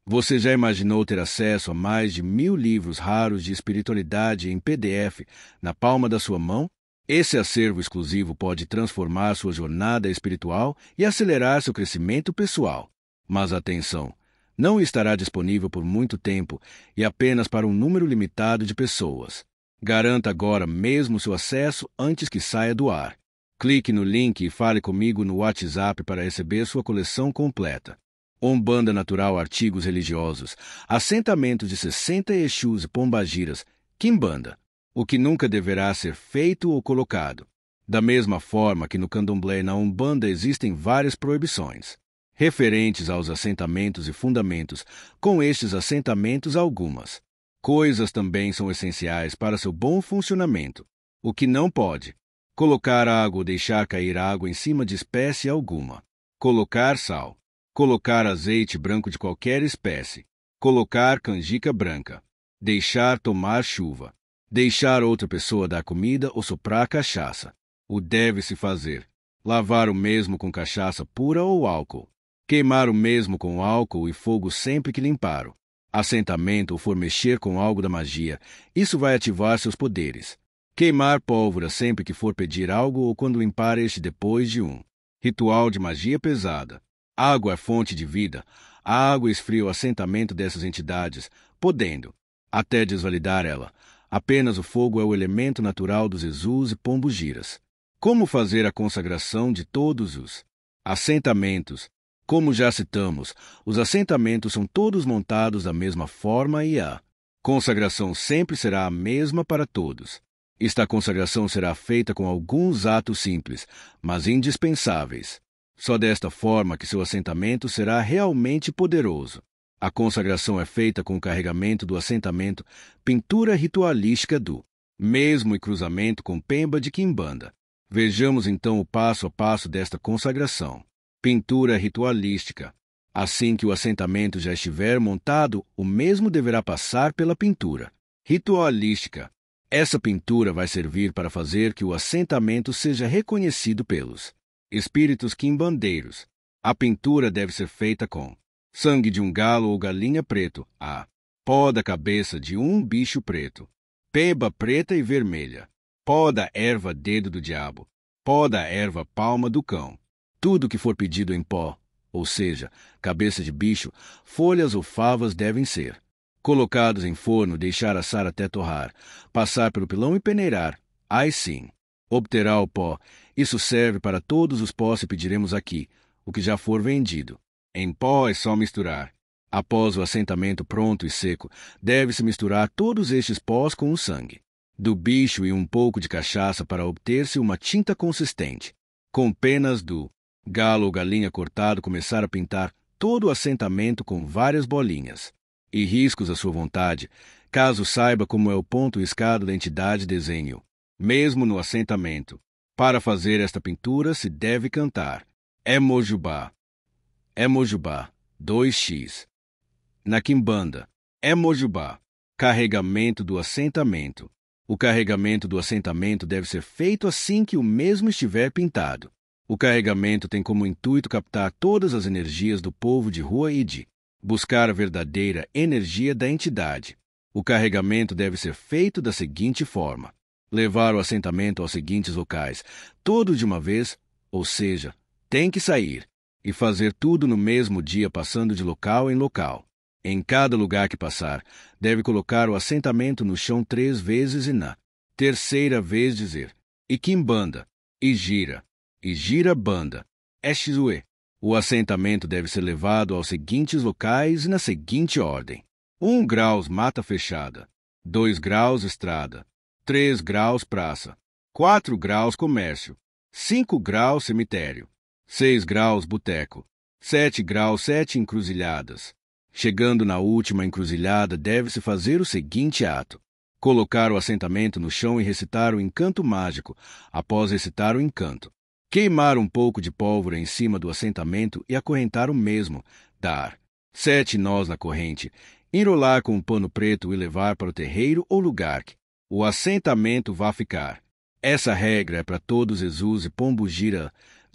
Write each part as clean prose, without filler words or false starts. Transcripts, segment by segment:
Você já imaginou ter acesso a mais de 1000 livros raros de espiritualidade em PDF na palma da sua mão? Esse acervo exclusivo pode transformar sua jornada espiritual e acelerar seu crescimento pessoal. Mas atenção! Não estará disponível por muito tempo e apenas para um número limitado de pessoas. Garanta agora mesmo seu acesso antes que saia do ar. Clique no link e fale comigo no WhatsApp para receber sua coleção completa. Umbanda Natural Artigos Religiosos, assentamento de 60 Exus e Pombagiras, Quimbanda, o que nunca deverá ser feito ou colocado. Da mesma forma que no Candomblé e na Umbanda existem várias proibições referentes aos assentamentos e fundamentos, com estes assentamentos algumas coisas também são essenciais para seu bom funcionamento. O que não pode: colocar água ou deixar cair água em cima de espécie alguma, colocar sal, colocar azeite branco de qualquer espécie, colocar canjica branca, deixar tomar chuva, deixar outra pessoa dar comida ou soprar cachaça. O deve-se fazer: lavar o mesmo com cachaça pura ou álcool, queimar o mesmo com álcool e fogo sempre que limpar o assentamento ou for mexer com algo da magia, isso vai ativar seus poderes. Queimar pólvora sempre que for pedir algo ou quando limpar este depois de um ritual de magia pesada. Água é fonte de vida. A água esfria o assentamento dessas entidades, podendo até desvalidar ela. Apenas o fogo é o elemento natural dos Exus e Pombogiras. Como fazer a consagração de todos os assentamentos? Como já citamos, os assentamentos são todos montados da mesma forma e a consagração sempre será a mesma para todos. Esta consagração será feita com alguns atos simples, mas indispensáveis. Só desta forma que seu assentamento será realmente poderoso. A consagração é feita com o carregamento do assentamento, pintura ritualística do mesmo e cruzamento com pemba de quimbanda. Vejamos então o passo a passo desta consagração. Pintura ritualística. Assim que o assentamento já estiver montado, o mesmo deverá passar pela pintura ritualística. Essa pintura vai servir para fazer que o assentamento seja reconhecido pelos espíritos quimbandeiros. A pintura deve ser feita com sangue de um galo ou galinha preto, a pó da cabeça de um bicho preto, peba preta e vermelha, pó da erva dedo do diabo, pó da erva palma do cão. Tudo que for pedido em pó, ou seja, cabeça de bicho, folhas ou favas devem ser colocados em forno, deixar assar até torrar, passar pelo pilão e peneirar. Aí sim obterá o pó. Isso serve para todos os pós que pediremos aqui, o que já for vendido. Em pó é só misturar. Após o assentamento pronto e seco, deve-se misturar todos estes pós com o sangue do bicho e um pouco de cachaça para obter-se uma tinta consistente. Com penas do galo ou galinha cortado, começar a pintar todo o assentamento com várias bolinhas e riscos à sua vontade, caso saiba como é o ponto e escada da entidade desenho. Mesmo no assentamento, para fazer esta pintura se deve cantar Emojubá, Emojubá, 2x. Na quimbanda, Emojubá, carregamento do assentamento. O carregamento do assentamento deve ser feito assim que o mesmo estiver pintado. O carregamento tem como intuito captar todas as energias do povo de rua e de buscar a verdadeira energia da entidade. O carregamento deve ser feito da seguinte forma: levar o assentamento aos seguintes locais, todo de uma vez, ou seja, tem que sair e fazer tudo no mesmo dia, passando de local em local. Em cada lugar que passar, deve colocar o assentamento no chão 3 vezes e na terceira vez dizer Iquimbanda, e gira banda, Exue. O assentamento deve ser levado aos seguintes locais e na seguinte ordem: 1 graus mata fechada, 2 graus estrada, 3 graus praça, 4 graus comércio, 5 graus cemitério, 6 graus boteco, 7 graus 7 encruzilhadas. Chegando na última encruzilhada, deve-se fazer o seguinte ato: colocar o assentamento no chão e recitar o encanto mágico. Após recitar o encanto, queimar um pouco de pólvora em cima do assentamento e acorrentar o mesmo, dar 7 nós na corrente, enrolar com um pano preto e levar para o terreiro ou lugar que o assentamento vá ficar. Essa regra é para todos Exus e Pombogiras,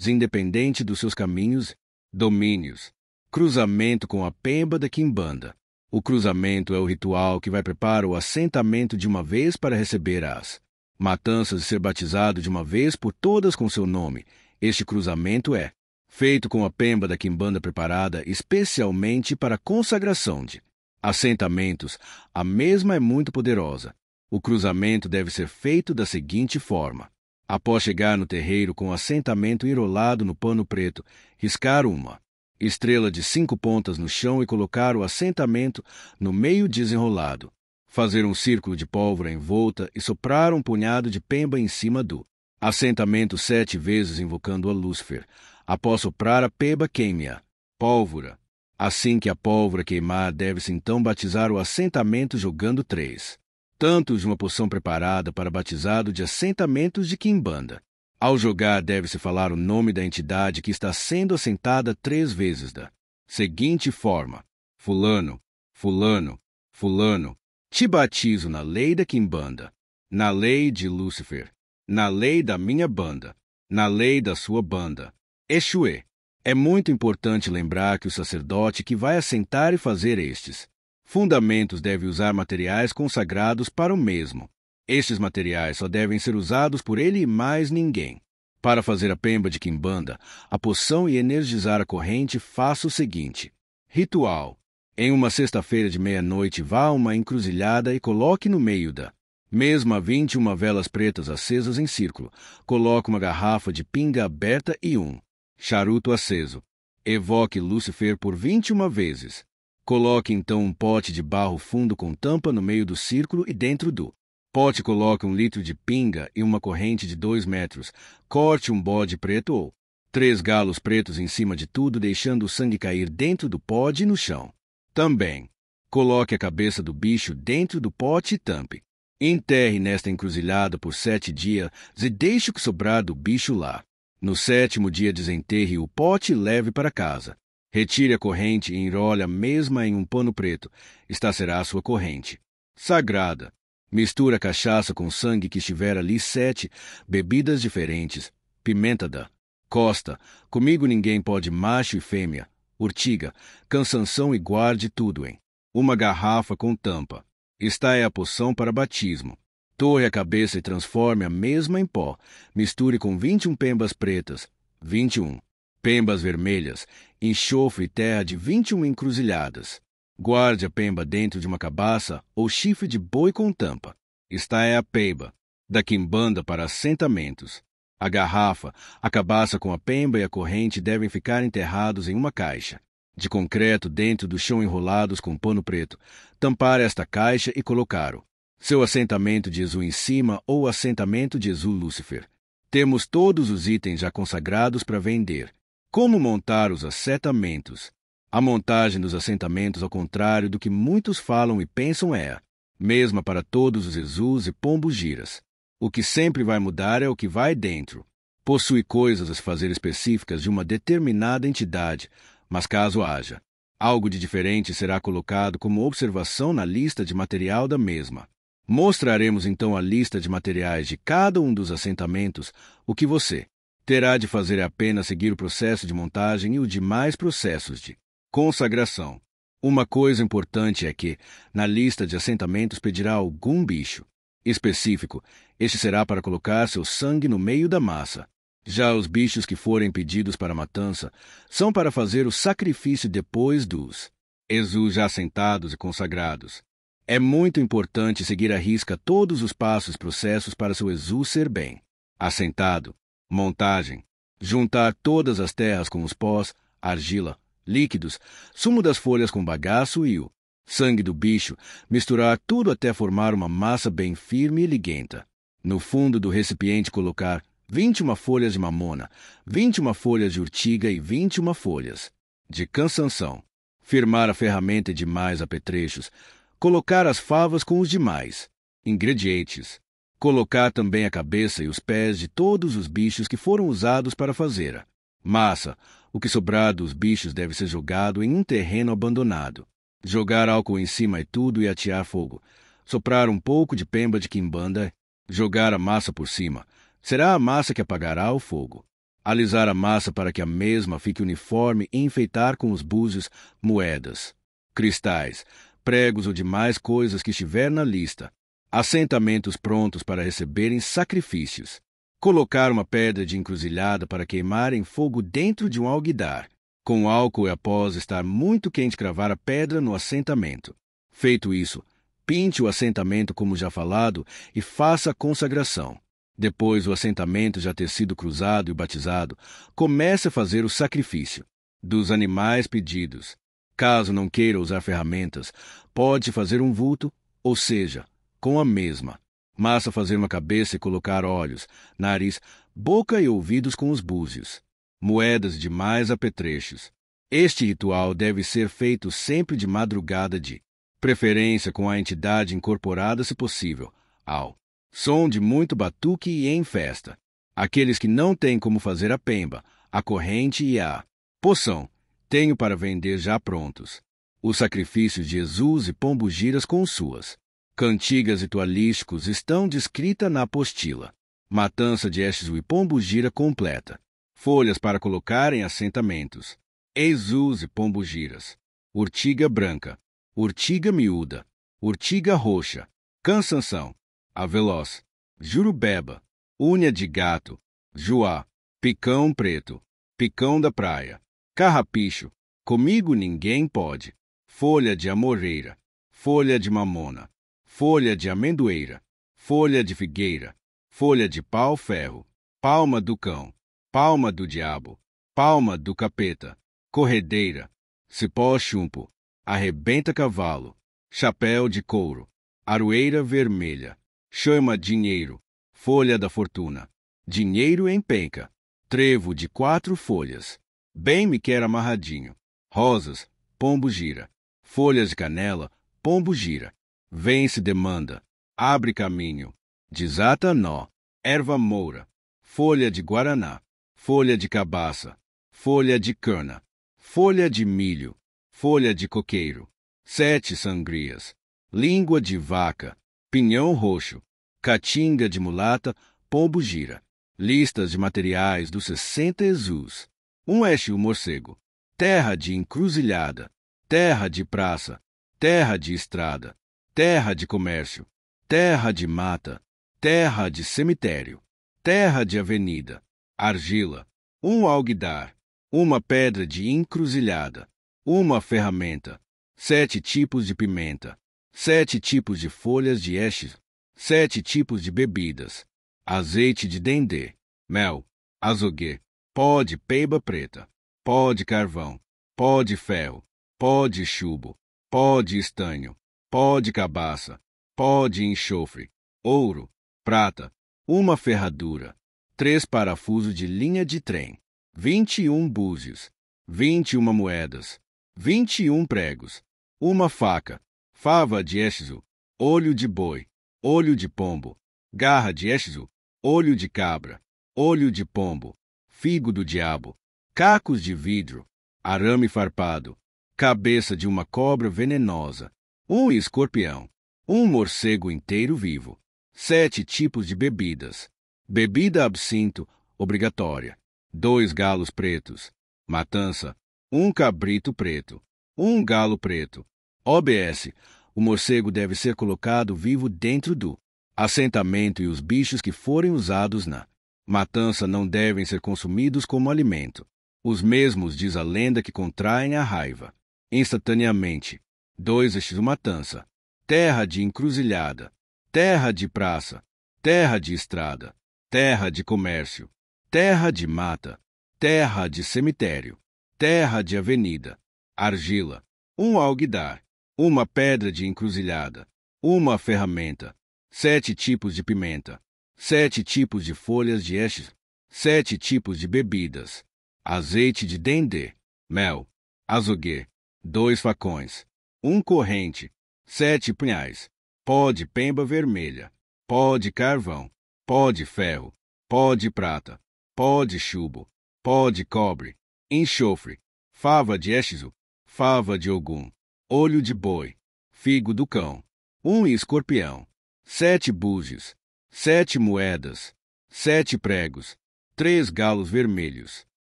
independente dos seus caminhos, domínios. Cruzamento com a pemba da quimbanda. O cruzamento é o ritual que vai preparar o assentamento de uma vez para receber as matanças e ser batizado de uma vez por todas com seu nome. Este cruzamento é feito com a pemba da quimbanda preparada especialmente para a consagração de assentamentos. A mesma é muito poderosa. O cruzamento deve ser feito da seguinte forma. Após chegar no terreiro com o assentamento enrolado no pano preto, riscar uma estrela de 5 pontas no chão e colocar o assentamento no meio desenrolado. Fazer um círculo de pólvora em volta e soprar um punhado de pemba em cima do assentamento 7 vezes invocando a Lúcifer. Após soprar a pemba, queime-a pólvora. Assim que a pólvora queimar, deve-se então batizar o assentamento jogando 3 tantos de uma poção preparada para batizado de assentamentos de quimbanda. Ao jogar, deve-se falar o nome da entidade que está sendo assentada 3 vezes da seguinte forma: Fulano, Fulano, Fulano, te batizo na lei da quimbanda, na lei de Lúcifer, na lei da minha banda, na lei da sua banda. Exuê. É muito importante lembrar que o sacerdote que vai assentar e fazer estes fundamentos deve usar materiais consagrados para o mesmo. Estes materiais só devem ser usados por ele e mais ninguém. Para fazer a pemba de quimbanda, a poção e energizar a corrente, faça o seguinte. Ritual. Em uma sexta-feira de meia-noite, vá a uma encruzilhada e coloque no meio da mesma 21 velas pretas acesas em círculo. Coloque uma garrafa de pinga aberta e um charuto aceso. Evoque Lúcifer por 21 vezes. Coloque então um pote de barro fundo com tampa no meio do círculo e dentro do pote coloque 1 litro de pinga e uma corrente de 2 metros. Corte um bode preto ou 3 galos pretos em cima de tudo, deixando o sangue cair dentro do pote e no chão. Também, coloque a cabeça do bicho dentro do pote e tampe. Enterre nesta encruzilhada por 7 dias e deixe o que sobrar do bicho lá. No 7º dia desenterre o pote e leve para casa. Retire a corrente e enrole a mesma em um pano preto. Esta será a sua corrente sagrada. Mistura a cachaça com sangue que estiver ali 7 bebidas diferentes. Pimenta da costa. Comigo ninguém pode macho e fêmea. Urtiga, cansanção e guarde tudo em uma garrafa com tampa. Esta é a poção para batismo. Torre a cabeça e transforme a mesma em pó. Misture com 21 pembas pretas, 21 pembas vermelhas, enxofre e terra de 21 encruzilhadas. Guarde a pemba dentro de uma cabaça ou chifre de boi com tampa. Esta é a pemba da quimbanda para assentamentos. A garrafa, a cabaça com a pemba e a corrente devem ficar enterrados em uma caixa de concreto dentro do chão enrolados com pano preto. Tampar esta caixa e colocar o seu assentamento de Exu em cima ou assentamento de Exu Lúcifer. Temos todos os itens já consagrados para vender. Como montar os assentamentos? A montagem dos assentamentos, ao contrário do que muitos falam e pensam, é a mesma para todos os Exus e pombos giras. O que sempre vai mudar é o que vai dentro. Possui coisas a se fazer específicas de uma determinada entidade, mas caso haja algo de diferente, será colocado como observação na lista de material da mesma. Mostraremos então a lista de materiais de cada um dos assentamentos. O que você terá de fazer é apenas seguir o processo de montagem e os demais processos de consagração. Uma coisa importante é que, na lista de assentamentos, pedirá algum bicho específico. Este será para colocar seu sangue no meio da massa. Já os bichos que forem pedidos para matança são para fazer o sacrifício depois dos Exus já assentados e consagrados. É muito importante seguir à risca todos os passos e processos para seu Exu ser bem assentado. Montagem. Juntar todas as terras com os pós, argila, líquidos, sumo das folhas com bagaço e o sangue do bicho. Misturar tudo até formar uma massa bem firme e liguenta. No fundo do recipiente colocar 21 folhas de mamona, 21 folhas de urtiga e 21 folhas de cansanção. Firmar a ferramenta e demais apetrechos. Colocar as favas com os demais ingredientes. Colocar também a cabeça e os pés de todos os bichos que foram usados para fazer a massa. O que sobrar dos bichos deve ser jogado em um terreno abandonado. Jogar álcool em cima e tudo e atear fogo. Soprar um pouco de pemba de quimbanda. Jogar a massa por cima. Será a massa que apagará o fogo. Alisar a massa para que a mesma fique uniforme e enfeitar com os búzios moedas, cristais, pregos ou demais coisas que estiver na lista. Assentamentos prontos para receberem sacrifícios. Colocar uma pedra de encruzilhada para queimar em fogo dentro de um alguidar. Com álcool e após estar muito quente cravar a pedra no assentamento. Feito isso, pinte o assentamento como já falado e faça a consagração. Depois do assentamento já ter sido cruzado e batizado, comece a fazer o sacrifício dos animais pedidos. Caso não queira usar ferramentas, pode fazer um vulto, ou seja, com a mesma. Massa fazer uma cabeça e colocar olhos, nariz, boca e ouvidos com os búzios. Moedas de mais apetrechos. Este ritual deve ser feito sempre de madrugada de preferência com a entidade incorporada se possível, ao som de muito batuque e em festa. Aqueles que não têm como fazer a pemba, a corrente e a poção, tenho para vender já prontos. Os sacrifícios de Jesus e pombogiras com suas cantigas ritualísticos estão descritas na apostila. Matança de Exu e pombogira completa. Folhas para colocar em assentamentos. Exus e pombogiras. Urtiga branca. Urtiga miúda. Urtiga roxa. Cansanção. Aveloz. Jurubeba. Unha de gato. Juá. Picão preto. Picão da praia. Carrapicho. Comigo ninguém pode. Folha de amoreira. Folha de mamona. Folha de amendoeira. Folha de figueira. Folha de pau-ferro. Palma do cão. Palma do diabo. Palma do capeta. Corredeira. Cipó chumpo. Arrebenta cavalo. Chapéu de couro. Aroeira vermelha. Chama dinheiro. Folha da fortuna. Dinheiro em penca. Trevo de 4 folhas. Bem me quer amarradinho. Rosas. Pombo gira. Folhas de canela. Pombo gira. Vence demanda. Abre caminho. Desata nó. Erva moura. Folha de guaraná. Folha de cabaça. Folha de cana. Folha de milho. Folha de coqueiro. 7 sangrias. Língua de vaca. Pinhão roxo. Caatinga de mulata. Pombo gira. Listas de materiais dos 60 Exus. Um Exu morcego. Terra de encruzilhada. Terra de praça. Terra de estrada. Terra de comércio. Terra de mata. Terra de cemitério. Terra de avenida. Argila. Um alguidar. Uma pedra de encruzilhada. Uma ferramenta. 7 tipos de pimenta. 7 tipos de folhas de Exu. 7 tipos de bebidas. Azeite de dendê. Mel. Azoguê. Pó de peiba preta. Pó de carvão. Pó de ferro. Pó de chumbo. Pó de estanho. Pó de cabaça. Pó de enxofre. Ouro. Prata. Uma ferradura. 3 parafusos de linha de trem. 21 búzios. 21 moedas. 21 pregos. Uma faca. Fava de Exu. Olho de boi. Olho de pombo. Garra de Exu. Olho de cabra. Olho de pombo. Figo do diabo. Cacos de vidro. Arame farpado. Cabeça de uma cobra venenosa. Um escorpião. Um morcego inteiro vivo. 7 tipos de bebidas. Bebida absinto, obrigatória. 2 galos pretos. Matança. Um cabrito preto. Um galo preto. OBS. O morcego deve ser colocado vivo dentro do assentamento e os bichos que forem usados na matança não devem ser consumidos como alimento. Os mesmos, diz a lenda, que contraem a raiva. Instantaneamente. 2 Exu matança. Terra de encruzilhada. Terra de praça. Terra de estrada. Terra de comércio. Terra de mata. Terra de cemitério. Terra de avenida. Argila. Um alguidar. Uma pedra de encruzilhada. Uma ferramenta. 7 tipos de pimenta. 7 tipos de folhas de Exu. 7 tipos de bebidas. Azeite de dendê. Mel. Azoguê. 2 facões. Um corrente. 7 punhais. Pó de pemba vermelha. Pó de carvão. Pó de ferro. Pó de prata. Pó de chumbo. Pó de cobre. Enxofre. Fava de Exu. Fava de Ogum. Olho de boi. Figo do cão. Um escorpião. 7 búzios. 7 moedas. 7 pregos. 3 galos vermelhos.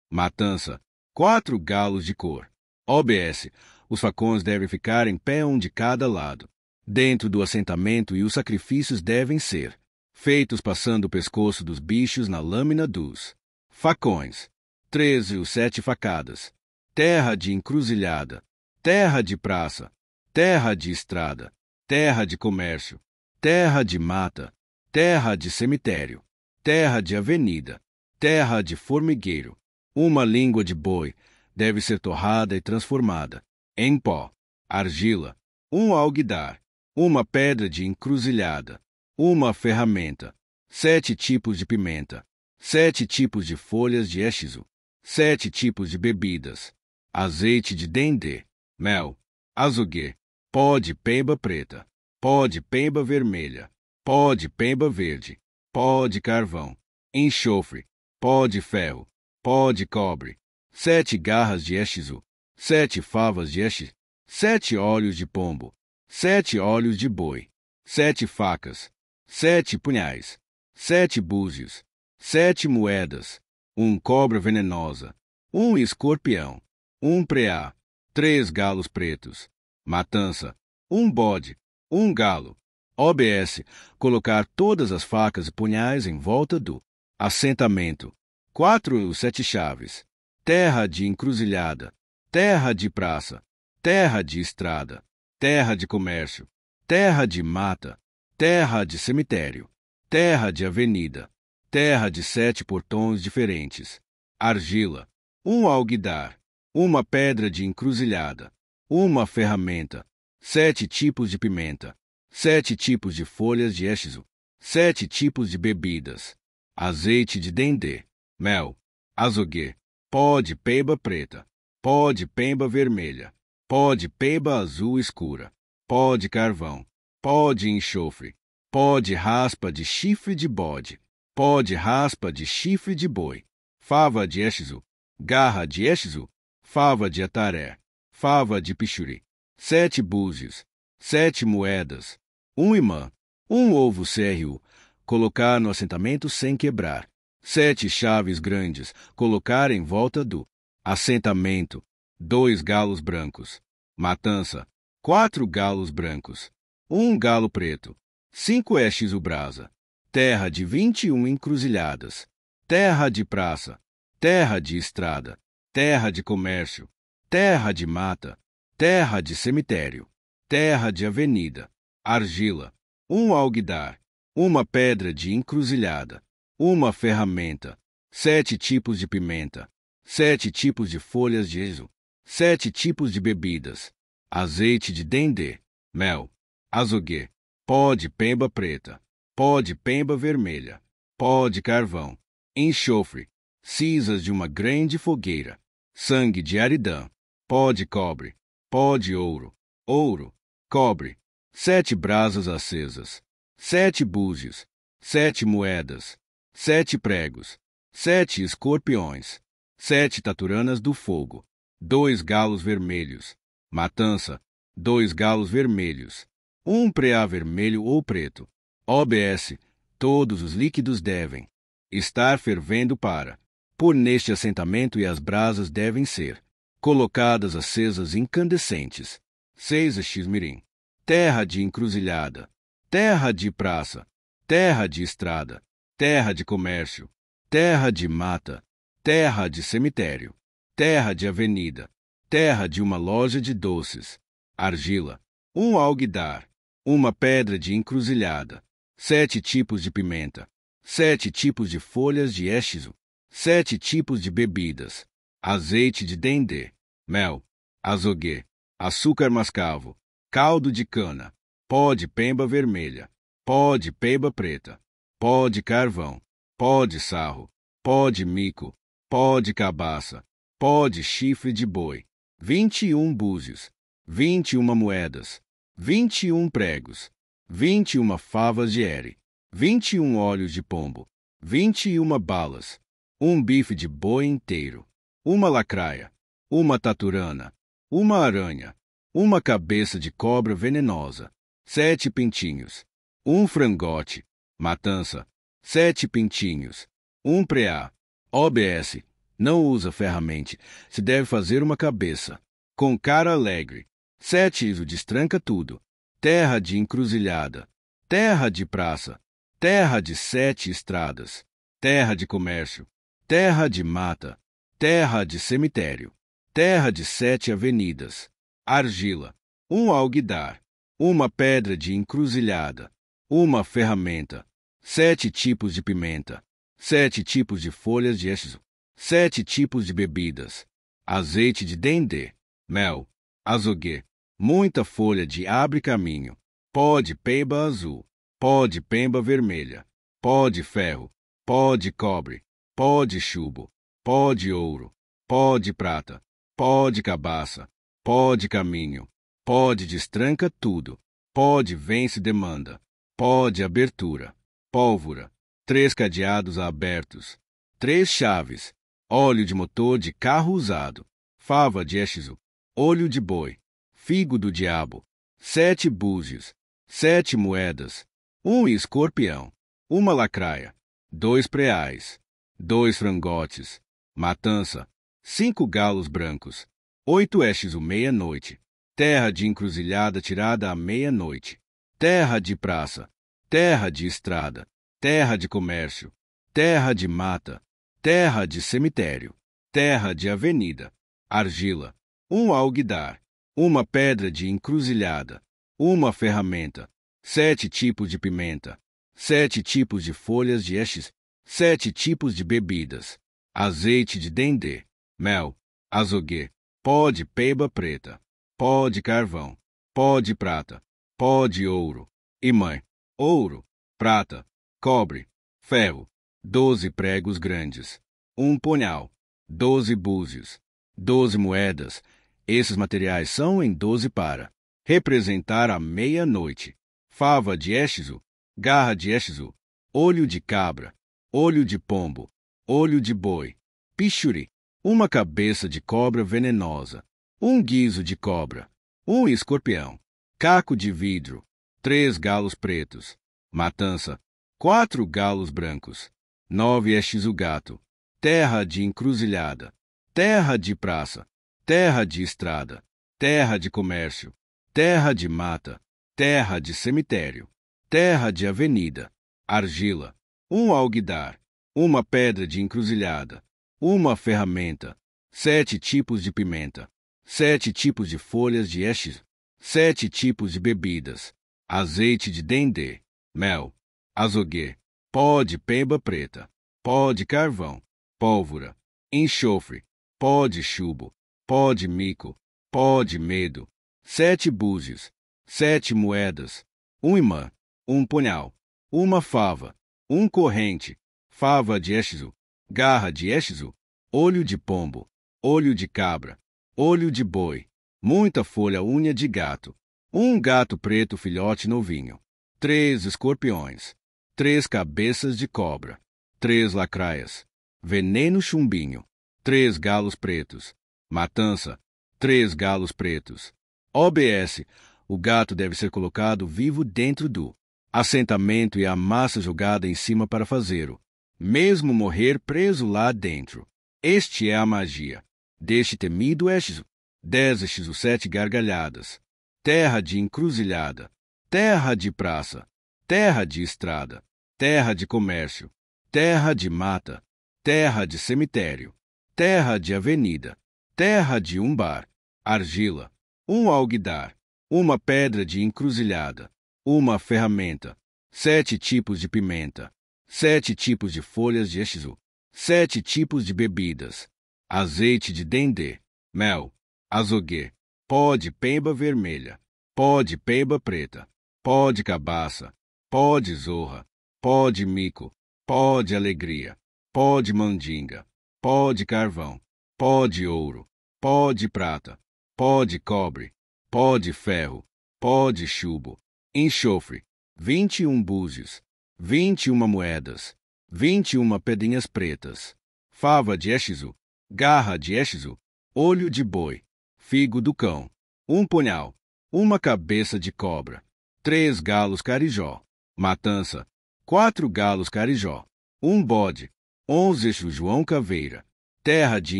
Matança, 4 galos de cor. OBS. Os facões devem ficar em pé um de cada lado, dentro do assentamento, e os sacrifícios devem ser feitos passando o pescoço dos bichos na lâmina dos facões. 13 ou 7 facadas. Terra de encruzilhada, terra de praça, terra de estrada, terra de comércio, terra de mata, terra de cemitério, terra de avenida, terra de formigueiro. Uma língua de boi deve ser torrada e transformada em pó, argila, um alguidar, uma pedra de encruzilhada, uma ferramenta, 7 tipos de pimenta, 7 tipos de folhas de éxiso, 7 tipos de bebidas, azeite de dendê, mel, azoguê, pó de pemba preta, pó de pemba vermelha, pó de pemba verde, pó de carvão, enxofre, pó de ferro, pó de cobre, 7 garras de éxiso, 7 favas de éxiso, 7 olhos de pombo, 7 olhos de boi, 7 facas, 7 punhais, 7 búzios, 7 moedas, um cobra venenosa, um escorpião, um preá, 3 galos pretos, matança, um bode, um galo. OBS. Colocar todas as facas e punhais em volta do assentamento. 4 ou 7 chaves. Terra de encruzilhada, terra de praça, terra de estrada, terra de comércio, terra de mata, terra de cemitério, terra de avenida, terra de 7 portões diferentes, argila, um alguidar, uma pedra de encruzilhada, uma ferramenta, 7 tipos de pimenta, 7 tipos de folhas de éxiso, 7 tipos de bebidas, azeite de dendê, mel, azoguê, pó de pemba preta, pó de pemba vermelha, pó de pemba azul escura, pó de carvão, pó de enxofre, pó de raspa de chifre de bode, pó de raspa de chifre de boi, fava de éxiso, garra de éxiso, fava de ataré, fava de pichuri, 7 búzios, 7 moedas, um imã, um ovo sérreo, colocar no assentamento sem quebrar, 7 chaves grandes, colocar em volta do assentamento, 2 galos brancos, matança, 4 galos brancos, um galo preto, 5 éxito brasa, terra de 21 encruzilhadas, terra de praça, terra de estrada, terra de comércio, terra de mata, terra de cemitério, terra de avenida, argila, um alguidar, uma pedra de encruzilhada, uma ferramenta, 7 tipos de pimenta, 7 tipos de folhas de éxiso, 7 tipos de bebidas, azeite de dendê, mel, azoguê, pó de pemba preta, pó de pemba vermelha, pó de carvão, enxofre, cinzas de uma grande fogueira, sangue de aridã, pó de cobre, pó de ouro, ouro, cobre, 7 brasas acesas, 7 búzios, 7 moedas, 7 pregos, 7 escorpiões, 7 taturanas do fogo, 2 galos vermelhos, matança, 2 galos vermelhos, um preá vermelho ou preto. OBS. Todos os líquidos devem estar fervendo para pôr neste assentamento, e as brasas devem ser colocadas acesas incandescentes. 6 Xmirim. Terra de encruzilhada, terra de praça, terra de estrada, terra de comércio, terra de mata, terra de cemitério, terra de avenida, terra de uma loja de doces, argila, um alguidar, uma pedra de encruzilhada, 7 tipos de pimenta, 7 tipos de folhas de éxiso, 7 tipos de bebidas, azeite de dendê, mel, azoguê, açúcar mascavo, caldo de cana, pó de pemba vermelha, pó de pemba preta, pó de carvão, pó de sarro, pó de mico, pó de cabaça, pó de chifre de boi, 21 búzios, 21 moedas, 21 pregos, 21 favas de ere, 21 olhos de pombo, 21 balas, um bife de boi inteiro, uma lacraia, uma taturana, uma aranha, uma cabeça de cobra venenosa, 7 pintinhos, um frangote, matança, 7 pintinhos, um preá, OBS. Não usa ferramenta. Se deve fazer uma cabeça. Com cara alegre. 7. Isso destranca tudo. Terra de encruzilhada. Terra de praça. Terra de 7 estradas. Terra de comércio. Terra de mata. Terra de cemitério. Terra de 7 avenidas. Argila. Um alguidar. Uma pedra de encruzilhada. Uma ferramenta. 7 tipos de pimenta. 7 tipos de folhas de êxito. 7 tipos de bebidas. Azeite de dendê. Mel. Azoguê. Muita folha de abre caminho. Pó de peiba azul. Pó de pemba vermelha. Pó de ferro. Pó de cobre. Pó de chumbo. Pó de ouro. Pó de prata. Pó de cabaça. Pó de caminho. Pó de destranca tudo. Pó de vence demanda. Pó de abertura. Pólvora. 3 cadeados abertos. 3 chaves. Óleo de motor de carro usado. Fava de êxito. Olho de boi. Figo do diabo. 7 búzios. 7 moedas. 1 escorpião. 1 lacraia. 2 preais. 2 frangotes. Matança. 5 galos brancos. 8 êxito meia-noite. Terra de encruzilhada tirada à meia-noite. Terra de praça. Terra de estrada. Terra de comércio. Terra de mata. Terra de cemitério. Terra de avenida. Argila. 1 alguidar. 1 pedra de encruzilhada. 1 ferramenta. 7 tipos de pimenta. 7 tipos de folhas de estes. 7 tipos de bebidas. Azeite de dendê. Mel. Azoguê. Pó de peiba preta. Pó de carvão. Pó de prata. Pó de ouro. Imã. Ouro. Prata. Cobre. Ferro. 12 pregos grandes. 1 punhal. 12 búzios. 12 moedas. Esses materiais são em 12 para representar a meia-noite. Fava de êxito. Garra de êxito. Olho de cabra. Olho de pombo. Olho de boi. Pichuri. 1 cabeça de cobra venenosa. 1 guizo de cobra. 1 escorpião. Caco de vidro. 3 galos pretos. Matança. 4 galos brancos. 9 êxito gato. Terra de encruzilhada. Terra de praça. Terra de estrada. Terra de comércio. Terra de mata. Terra de cemitério. Terra de avenida. Argila. 1 alguidar. 1 pedra de encruzilhada. 1 ferramenta. 7 tipos de pimenta. 7 tipos de folhas de estes. 7 tipos de bebidas. Azeite de dendê. Mel. Azoguê. Pó de pemba preta. Pó de carvão. Pólvora. Enxofre. Pó de chumbo. Pó de mico. Pó de medo. 7 búzios. 7 moedas. 1 imã. 1 punhal. 1 fava. 1 corrente. Fava de êxito. Garra de êxito. Olho de pombo. Olho de cabra. Olho de boi. Muita folha unha de gato. 1 gato preto filhote novinho. 3 escorpiões. 3 cabeças de cobra. 3 lacraias. Veneno chumbinho. 3 galos pretos. Matança. 3 galos pretos. OBS. O gato deve ser colocado vivo dentro do assentamento e a massa jogada em cima para fazê-lo, mesmo morrer preso lá dentro. Este é a magia deste temido êxito. 10 êxito 7 gargalhadas. Terra de encruzilhada. Terra de praça. Terra de estrada. Terra de comércio. Terra de mata. Terra de cemitério. Terra de avenida. Terra de bar. Argila. 1 alguidar. 1 pedra de encruzilhada. 1 ferramenta. 7 tipos de pimenta. 7 tipos de folhas de êxito. 7 tipos de bebidas. Azeite de dendê. Mel. Azoguê. Pó de pemba vermelha. Pó de pemba preta. Pó de cabaça. Pó de zorra. Pó de mico. Pó de alegria. Pó de mandinga. Pó de carvão. Pó de ouro. Pó de prata. Pó de cobre. Pó de ferro. Pó de chumbo. Enxofre. 21 búzios. 21 moedas. 21 pedrinhas pretas. Fava de êxito. Garra de êxito. Olho de boi. Figo do cão. 1 punhal. 1 cabeça de cobra. 3 galos carijó. Matança. 4 galos carijó. 1 bode. 11 João Caveira, terra de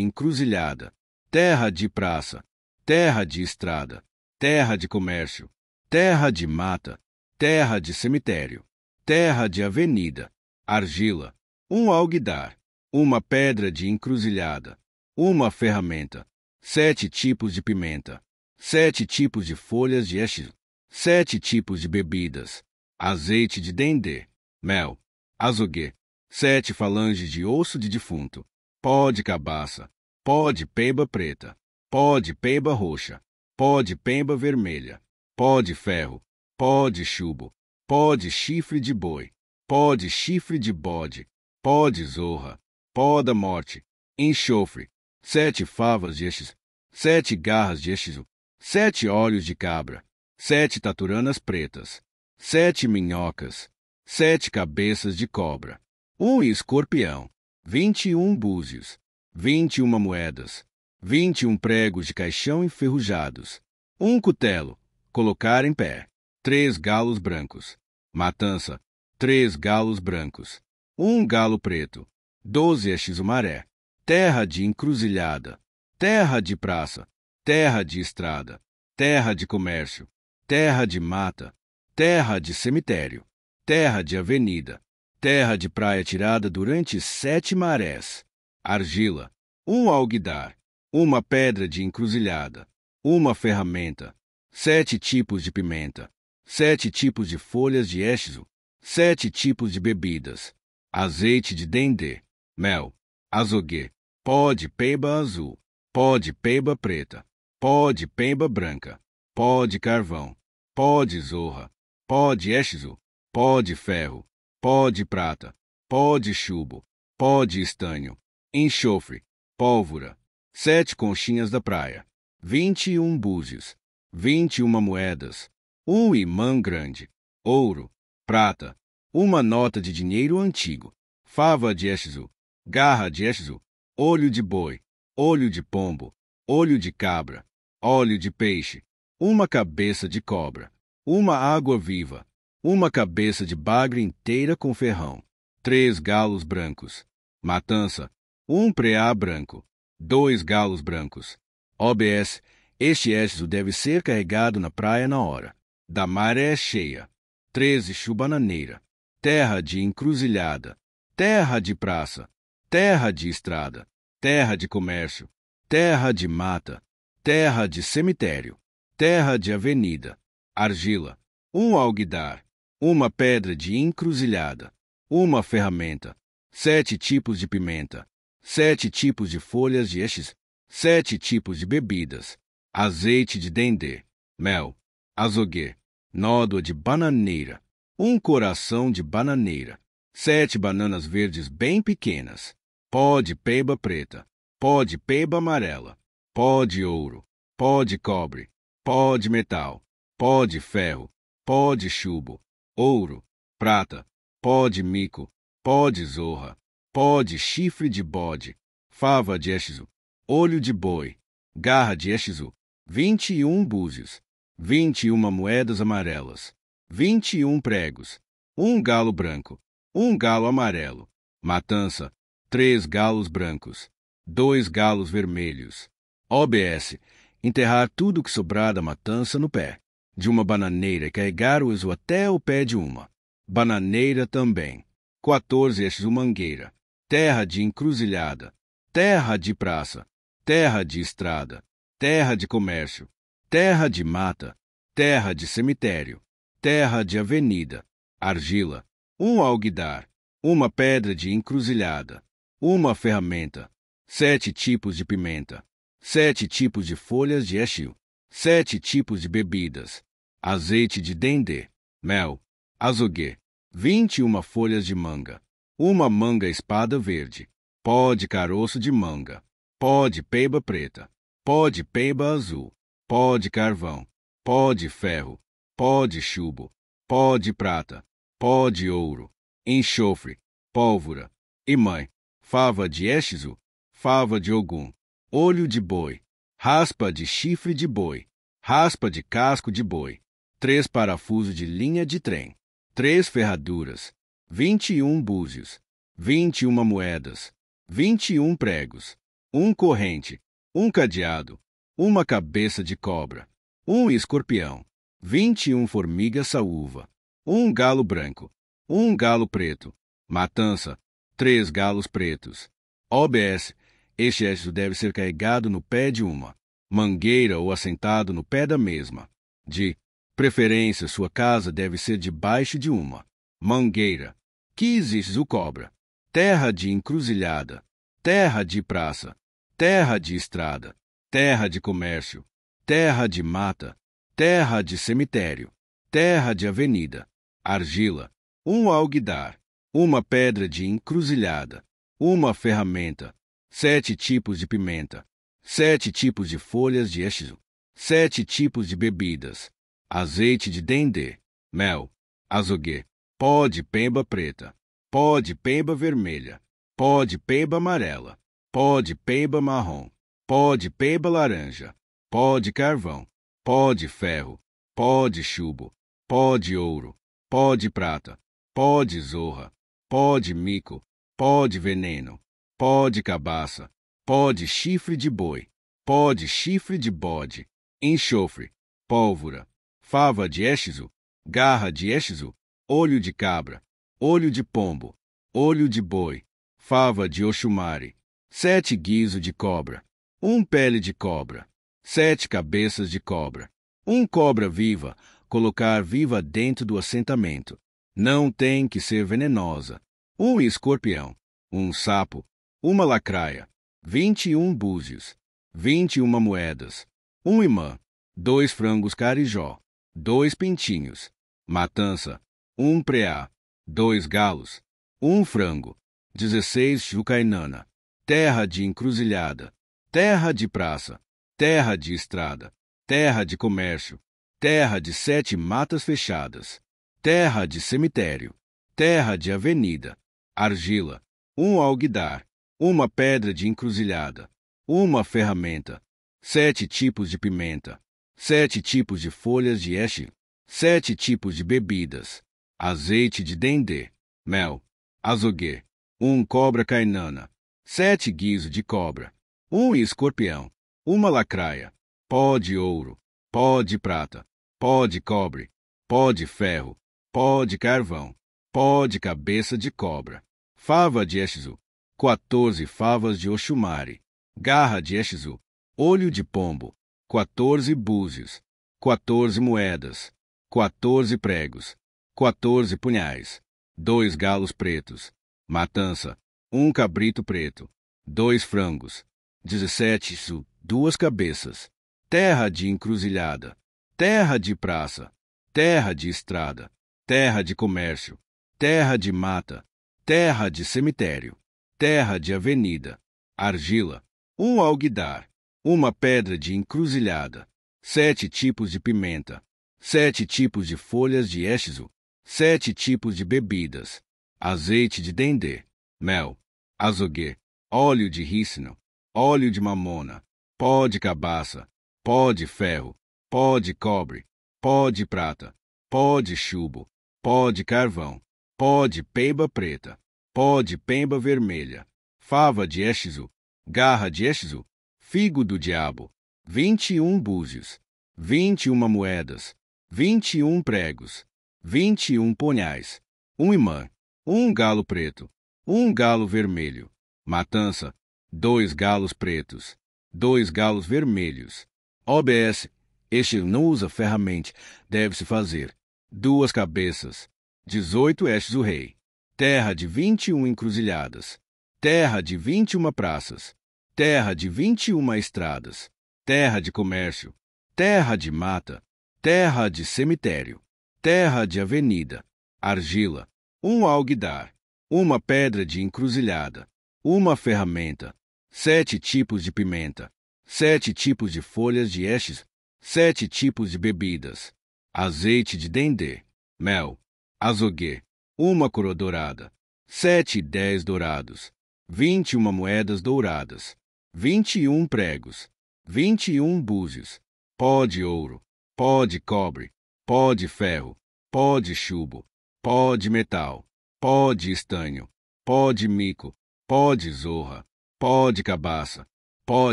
encruzilhada, terra de praça, terra de estrada, terra de comércio, terra de mata, terra de cemitério, terra de avenida, argila, um alguidar, uma pedra de encruzilhada, uma ferramenta, 7 tipos de pimenta, 7 tipos de folhas de êxito, 7 tipos de bebidas, azeite de dendê, mel, azoguê, 7 falanges de osso de defunto, pó de cabaça, pó de peiba preta, pó de peiba roxa, pó de peiba vermelha, pó de ferro, pó de chumbo, pó de chifre de boi, pó de chifre de bode, pó de zorra, pó da morte, enxofre, 7 favas de êxito, 7 garras de êxito, 7 olhos de cabra, 7 taturanas pretas, 7 minhocas, 7 cabeças de cobra, um escorpião, 21 búzios, 21 moedas, 21 pregos de caixão enferrujados, um cutelo, colocar em pé, 3 galos brancos, matança, 3 galos brancos, um galo preto, 12 exumaré, terra de encruzilhada, terra de praça, terra de estrada, terra de comércio, terra de mata, terra de cemitério, terra de avenida, terra de praia tirada durante 7 marés, argila, um alguidar, uma pedra de encruzilhada, uma ferramenta, 7 tipos de pimenta, 7 tipos de folhas de êxito, 7 tipos de bebidas, azeite de dendê, mel, azoguê, pó de peiba azul, pó de peiba preta, pó de peiba branca, pó de carvão, pó de zorra, pó de êxito, pó de ferro, pó de prata, pó de chumbo, pó de estanho, enxofre, pólvora, 7 conchinhas da praia, 21 búzios, 21 moedas, um imã grande, ouro, prata, uma nota de dinheiro antigo, fava de êxito, garra de êxito, olho de boi, olho de pombo, olho de cabra, óleo de peixe, uma cabeça de cobra, uma água viva, uma cabeça de bagre inteira com ferrão, 3 galos brancos, matança, um preá branco, 2 galos brancos. OBS, este êxito deve ser carregado na praia na hora da maré cheia. 13 chubananeira, terra de encruzilhada, terra de praça, terra de estrada, terra de comércio, terra de mata, terra de cemitério, terra de avenida, argila, um alguidar, uma pedra de encruzilhada, uma ferramenta, 7 tipos de pimenta, 7 tipos de folhas de êxito, 7 tipos de bebidas, azeite de dendê, mel, azoguê, nódoa de bananeira, um coração de bananeira, 7 bananas verdes bem pequenas, pó de peiba preta, pó de peiba amarela, pó de ouro, pó de cobre, pó de metal, pó de ferro, pó de chumbo, ouro, prata, pó de mico, pó de zorra, pó de chifre de bode, fava de êxito, olho de boi, garra de êxito, 21 búzios, 21 moedas amarelas, 21 pregos, um galo branco, um galo amarelo, matança, 3 galos brancos, 2 galos vermelhos. OBS, enterrar tudo o que sobrar da matança no pé de uma bananeira e carregar o exo até o pé de uma bananeira também. 14 mangueira, terra de encruzilhada, terra de praça, terra de estrada, terra de comércio, terra de mata, terra de cemitério, terra de avenida, argila, um alguidar, uma pedra de encruzilhada, uma ferramenta, 7 tipos de pimenta, 7 tipos de folhas de êxito, 7 tipos de bebidas, azeite de dendê, mel, azoguê, 21 folhas de manga, uma manga espada verde, pó de caroço de manga, pó de peiba preta, pó de peiba azul, pó de carvão, pó de ferro, pó de chumbo, pó de prata, pó de ouro, enxofre, pólvora, imã, fava de êxito, fava de ogum, olho de boi, raspa de chifre de boi, raspa de casco de boi, 3 parafusos de linha de trem, 3 ferraduras, 21 búzios, 21 moedas, 21 pregos, um corrente, um cadeado, uma cabeça de cobra, um escorpião, 21 formigas saúva, um galo branco, um galo preto, matança, 3 galos pretos. OBS, este exército deve ser carregado no pé de uma mangueira ou assentado no pé da mesma. De preferência, sua casa deve ser debaixo de uma mangueira. Que existe o cobra? Terra de encruzilhada, terra de praça, terra de estrada, terra de comércio, terra de mata, terra de cemitério, terra de avenida, argila, um alguidar, uma pedra de encruzilhada, uma ferramenta, 7 tipos de pimenta, 7 tipos de folhas de éxito, 7 tipos de bebidas, azeite de dendê, mel, azoguê, pó de pemba preta, pó de pemba vermelha, pó de pemba amarela, pó de pemba marrom, pó de pemba laranja, pó de carvão, pó de ferro, pó de chumbo, pó de ouro, pó de prata, pó de zorra, pó de mico, pó de veneno, pó de cabaça, pó de chifre de boi, pó de chifre de bode, enxofre, pólvora, fava de éxiso, garra de éxiso, olho de cabra, olho de pombo, olho de boi, fava de oxumare, 7 guizo de cobra, um pele de cobra, 7 cabeças de cobra, um cobra viva, colocar viva dentro do assentamento. Não tem que ser venenosa. Um escorpião, um sapo, uma lacraia, 21 búzios, 21 moedas, um imã, 2 frangos carijó, 2 pintinhos, matança, um preá, 2 galos, um frango, 16 jucainana, terra de encruzilhada, terra de praça, terra de estrada, terra de comércio, terra de 7 matas fechadas, terra de cemitério, terra de avenida, argila, um alguidar, uma pedra de encruzilhada, uma ferramenta, 7 tipos de pimenta, 7 tipos de folhas de éche, 7 tipos de bebidas, azeite de dendê, mel, azoguê, um cobra cainana, 7 guizo de cobra, um escorpião, uma lacraia, pó de ouro, pó de prata, pó de cobre, pó de ferro, pó de carvão, pó de cabeça de cobra, fava de éxiso, 14 favas de oxumare, garra de éxiso, olho de pombo, 14 búzios, 14 moedas, 14 pregos, 14 punhais, 2 galos pretos, matança, um cabrito preto, 2 frangos, 17 su, 2 cabeças, terra de encruzilhada, terra de praça, terra de estrada, terra de comércio, terra de mata, terra de cemitério, terra de avenida, argila, um alguidar, uma pedra de encruzilhada, 7 tipos de pimenta, 7 tipos de folhas de éxiso, 7 tipos de bebidas, azeite de dendê, mel, azoguê, óleo de rícino, óleo de mamona, pó de cabaça, pó de ferro, pó de cobre, pó de prata, pó de chumbo, pó de carvão, pó de pemba preta, pó de pemba vermelha, fava de éxiso, garra de éxiso, figo do diabo, 21 búzios, 21 moedas, 21 pregos, 21 punhais, um imã, um galo preto, um galo vermelho, matança, 2 galos pretos, 2 galos vermelhos. OBS, este não usa ferramenta, deve-se fazer 2 cabeças, 18 estes o rei, terra de 21 encruzilhadas, terra de 21 praças, terra de 21 estradas, terra de comércio, terra de mata, terra de cemitério, terra de avenida, argila, um alguidar, uma pedra de encruzilhada, uma ferramenta, 7 tipos de pimenta, 7 tipos de folhas de éches, 7 tipos de bebidas, azeite de dendê, mel, azoguê, uma coroa dourada, 7 e 10 dourados, 21 moedas douradas, 21 pregos, 21 búzios, pó de ouro, pó de cobre, pó de ferro, pó de chumbo, pó de metal, pó de estanho, pó de mico, pó de zorra, pó de cabaça, pó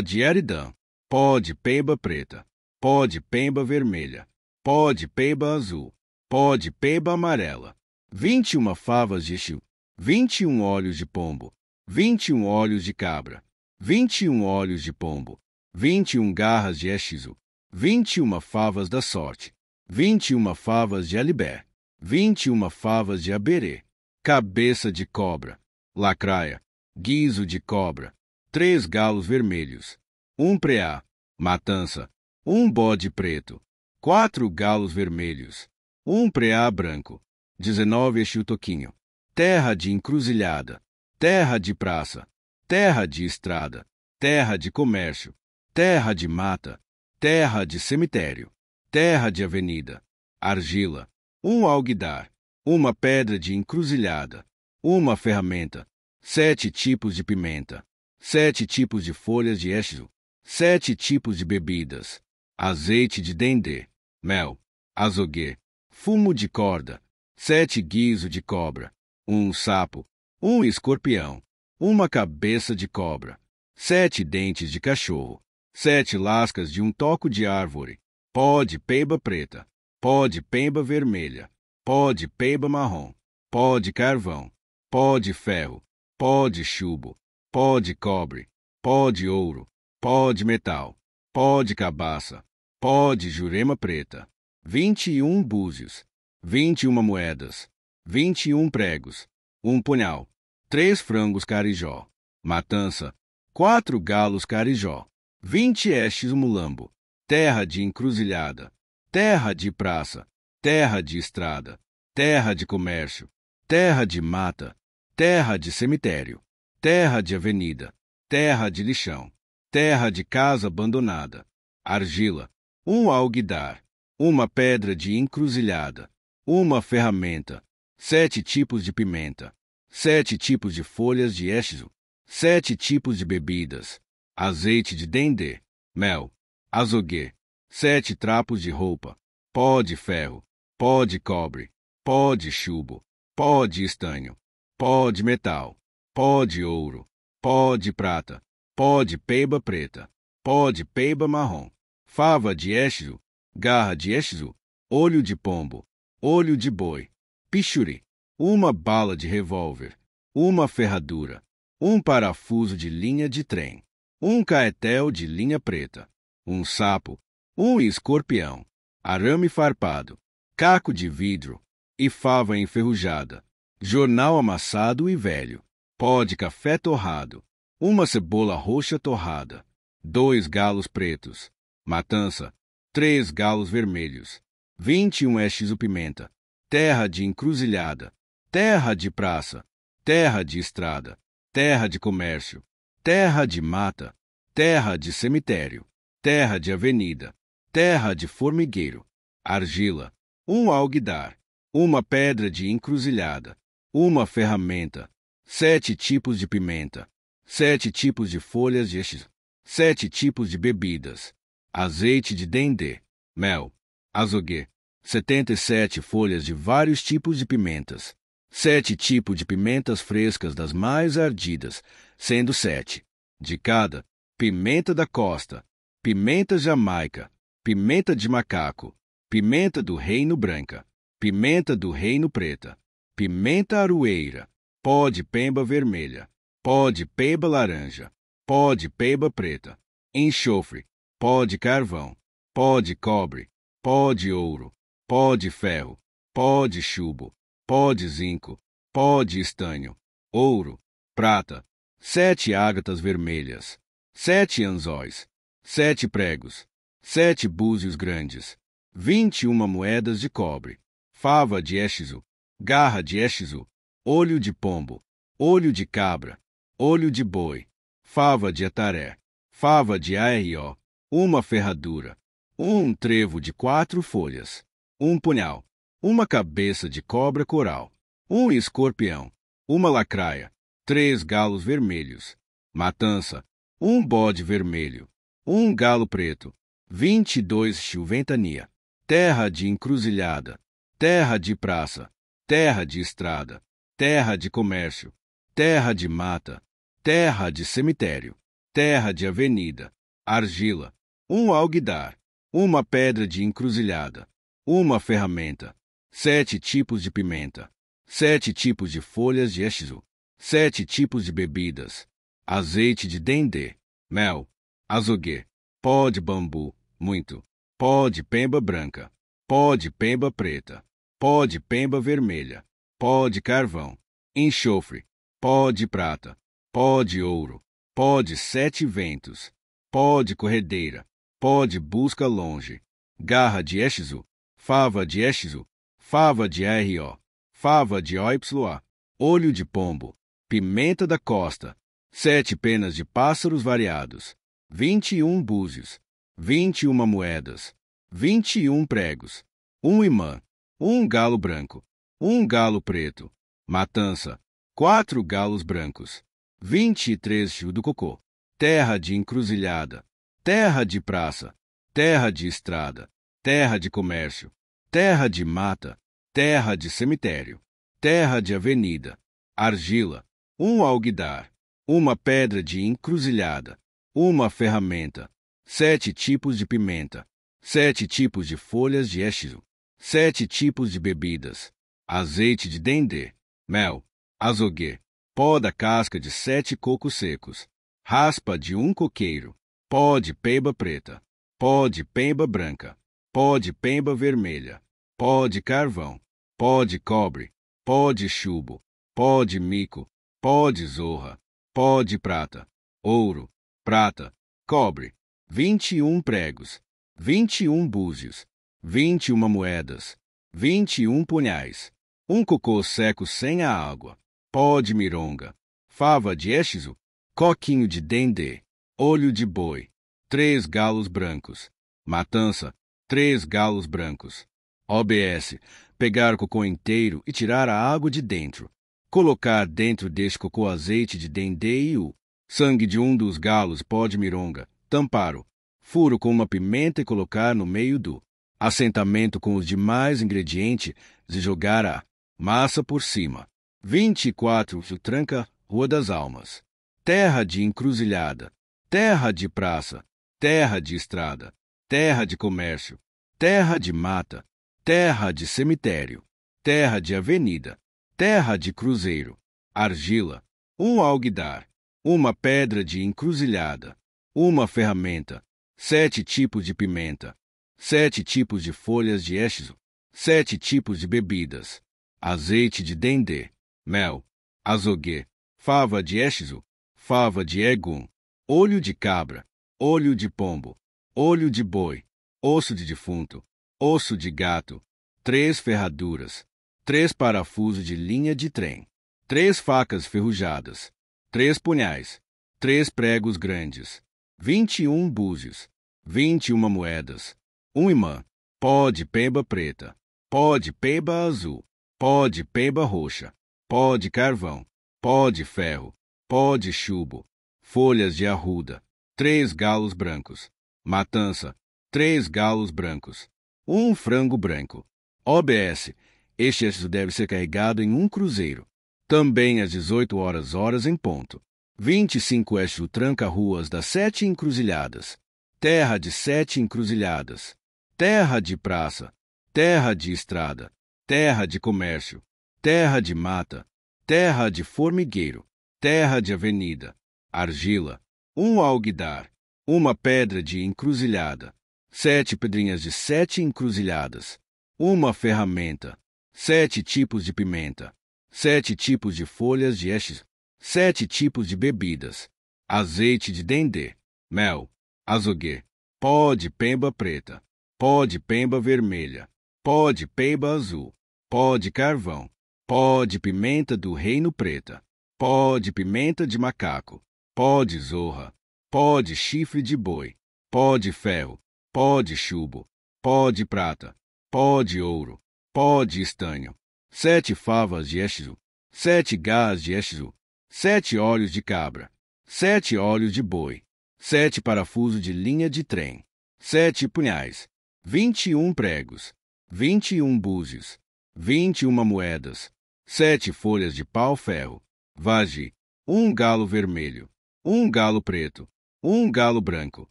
de eridã, pó de peiba preta, pó de peiba vermelha, pó de peiba azul, pó de peiba amarela, 21 favas de chiu, 21 olhos de pombo, 21 olhos de cabra, 21 olhos de pombo, 21 garras de exizo, 21 favas da sorte, 21 favas de alibé, 21 favas de aberê, cabeça de cobra, lacraia, guizo de cobra, 3 galos vermelhos, 1 preá, matança, 1 bode preto, 4 galos vermelhos, 1 preá branco, 19 exiltoquinho, terra de encruzilhada, terra de praça, terra de estrada, terra de comércio, terra de mata, terra de cemitério, terra de avenida, argila, 1 alguidar, 1 pedra de encruzilhada, 1 ferramenta, 7 tipos de pimenta, 7 tipos de folhas de exizo, 7 tipos de bebidas, azeite de dendê, mel, azoguê, fumo de corda, 7 guizo de cobra, 1 sapo, 1 escorpião, 1 cabeça de cobra, 7 dentes de cachorro, 7 lascas de 1 toco de árvore, pó de peiba preta, pó de peiba vermelha, pó de peiba marrom, pó de carvão, pó de ferro, pó de chumbo, pó de cobre, pó de ouro, pó de metal, pó de cabaça, pó de jurema preta, 21 búzios, 21 moedas, 21 pregos, 1 punhal, 3 frangos carijó, matança, 4 galos carijó, 20 estes mulambo, terra de encruzilhada, terra de praça, terra de estrada, terra de comércio, terra de mata, terra de cemitério, terra de avenida, terra de lixão, terra de casa abandonada, argila, 1 alguidar, 1 pedra de encruzilhada, 1 ferramenta, 7 tipos de pimenta, 7 tipos de folhas de exizo, 7 tipos de bebidas, azeite de dendê, mel, azoguê, 7 trapos de roupa, pó de ferro, pó de cobre, pó de chumbo, pó de estanho, pó de metal, pó de ouro, pó de prata, pó de peiba preta, pó de peiba marrom, fava de exizo, garra de exizo, olho de pombo, olho de boi, pichuri, 1 bala de revólver, 1 ferradura, 1 parafuso de linha de trem, 1 caetel de linha preta, 1 sapo, 1 escorpião, arame farpado, caco de vidro e fava enferrujada, jornal amassado e velho, pó de café torrado, 1 cebola roxa torrada, 2 galos pretos, matança, 3 galos vermelhos, 21 estes pimenta, terra de encruzilhada, terra de praça, terra de estrada, terra de comércio, terra de mata, terra de cemitério, terra de avenida, terra de formigueiro, argila, 1 alguidar, 1 pedra de encruzilhada, 1 ferramenta, 7 tipos de pimenta, 7 tipos de folhas de exizo, 7 tipos de bebidas, azeite de dendê, mel, azoguê, 77 folhas de vários tipos de pimentas, 7 tipos de pimentas frescas das mais ardidas, sendo 7 de cada, pimenta da costa, pimenta jamaica, pimenta de macaco, pimenta do reino branca, pimenta do reino preta, pimenta aroeira, pó de pemba vermelha, pó de peiba laranja, pó de peiba preta, enxofre, pó de carvão, pó de cobre, pó de ouro, pó de ferro, pó de chumbo, pó de zinco, pó de estanho, ouro, prata, 7 ágatas vermelhas, 7 anzóis, 7 pregos, 7 búzios grandes, 21 moedas de cobre, fava de exizo, garra de exizo, olho de pombo, olho de cabra, olho de boi, fava de ataré, fava de ARO, 1 ferradura, 1 trevo de 4 folhas, 1 punhal, 1 cabeça de cobra coral, 1 escorpião, 1 lacraia, 3 galos vermelhos, matança, 1 bode vermelho, 1 galo preto, 22 chuventania, terra de encruzilhada, terra de praça, terra de estrada, terra de comércio, terra de mata, terra de cemitério, terra de avenida, argila, um alguidar, uma pedra de encruzilhada, uma ferramenta, 7 tipos de pimenta, 7 tipos de folhas de exizu, 7 tipos de bebidas, azeite de dendê, mel, azogue, pó de bambu, muito, pó de pemba branca, pó de pemba preta, pó de pemba vermelha, pó de carvão, enxofre, pó de prata, pó de ouro, pó de 7 ventos, pó de corredeira, pó de busca longe, garra de exizu, fava de exizu, fava de ro, fava de oya, olho de pombo, pimenta da costa, 7 penas de pássaros variados, 21 búzios, 21 moedas, 21 pregos, um imã, um galo branco, um galo preto, matança, 4 galos brancos, 23 fio do cocô, terra de encruzilhada, terra de praça, terra de estrada, terra de comércio, terra de mata, terra de cemitério, terra de avenida, argila, um alguidar, uma pedra de encruzilhada, uma ferramenta, 7 tipos de pimenta, 7 tipos de folhas de exizu, 7 tipos de bebidas, azeite de dendê, mel, azogue, pó da casca de 7 cocos secos, raspa de um coqueiro, pó de pemba preta, pó de pemba branca, pó de pemba vermelha, pó de carvão, pó de cobre, pó de chumbo, pó de mico, pó de zorra, pó de prata, ouro, prata, cobre, 21 pregos, 21 búzios, 21 moedas, 21 punhais, um cocô seco sem a água, pó de mironga, fava de exizu, coquinho de dendê, olho de boi, 3 galos brancos, matança, 3 galos brancos, OBS, pegar cocô inteiro e tirar a água de dentro, colocar dentro deste cocô azeite de dendê e o sangue de um dos galos, pó de mironga, tampar-o, furo com uma pimenta e colocar no meio do assentamento com os demais ingredientes e jogar a massa por cima. 24 tranca, Rua das Almas. Terra de encruzilhada, terra de praça, terra de estrada, terra de comércio, terra de mata, terra de cemitério, terra de avenida, terra de cruzeiro, argila, um alguidar, uma pedra de encruzilhada, uma ferramenta, 7 tipos de pimenta, 7 tipos de folhas de exizu, 7 tipos de bebidas, azeite de dendê, mel, azogue, fava de exizu, fava de egum, olho de cabra, olho de pombo, olho de boi, osso de defunto, osso de gato, 3 ferraduras, 3 parafusos de linha de trem, 3 facas ferrujadas, 3 punhais, 3 pregos grandes, 21 búzios, 21 moedas, um imã, pó de pemba preta, pó de pemba azul, pó de pemba roxa, pó de carvão, pó de ferro, pó de chumbo, folhas de arruda, 3 galos brancos, matança, 3 galos brancos, um frango branco. OBS, este exercício deve ser carregado em um cruzeiro, também às 18 horas em ponto. 25 exercício tranca-ruas das 7 encruzilhadas, terra de 7 encruzilhadas, terra de praça, terra de estrada, terra de comércio, terra de mata, terra de formigueiro, terra de avenida, argila, um alguidar, uma pedra de encruzilhada, 7 pedrinhas de 7 encruzilhadas, uma ferramenta, 7 tipos de pimenta, 7 tipos de folhas de exizu, 7 tipos de bebidas, azeite de dendê, mel, azogue, pó de pemba preta, pó de pemba vermelha, pó de pemba azul, pó de carvão, pó de pimenta do reino preta, pó de pimenta de macaco, pó de zorra, pó de chifre de boi, pó de ferro, pó de chumbo, pó de prata, pó de ouro, pó de estanho, 7 favas de exizu, 7 gás de exizu, 7 olhos de cabra, 7 olhos de boi, 7 parafusos de linha de trem, 7 punhais, 21 pregos, 21 búzios, 21 moedas, 7 folhas de pau-ferro, vagi, 1 galo vermelho, 1 galo preto, 1 galo branco,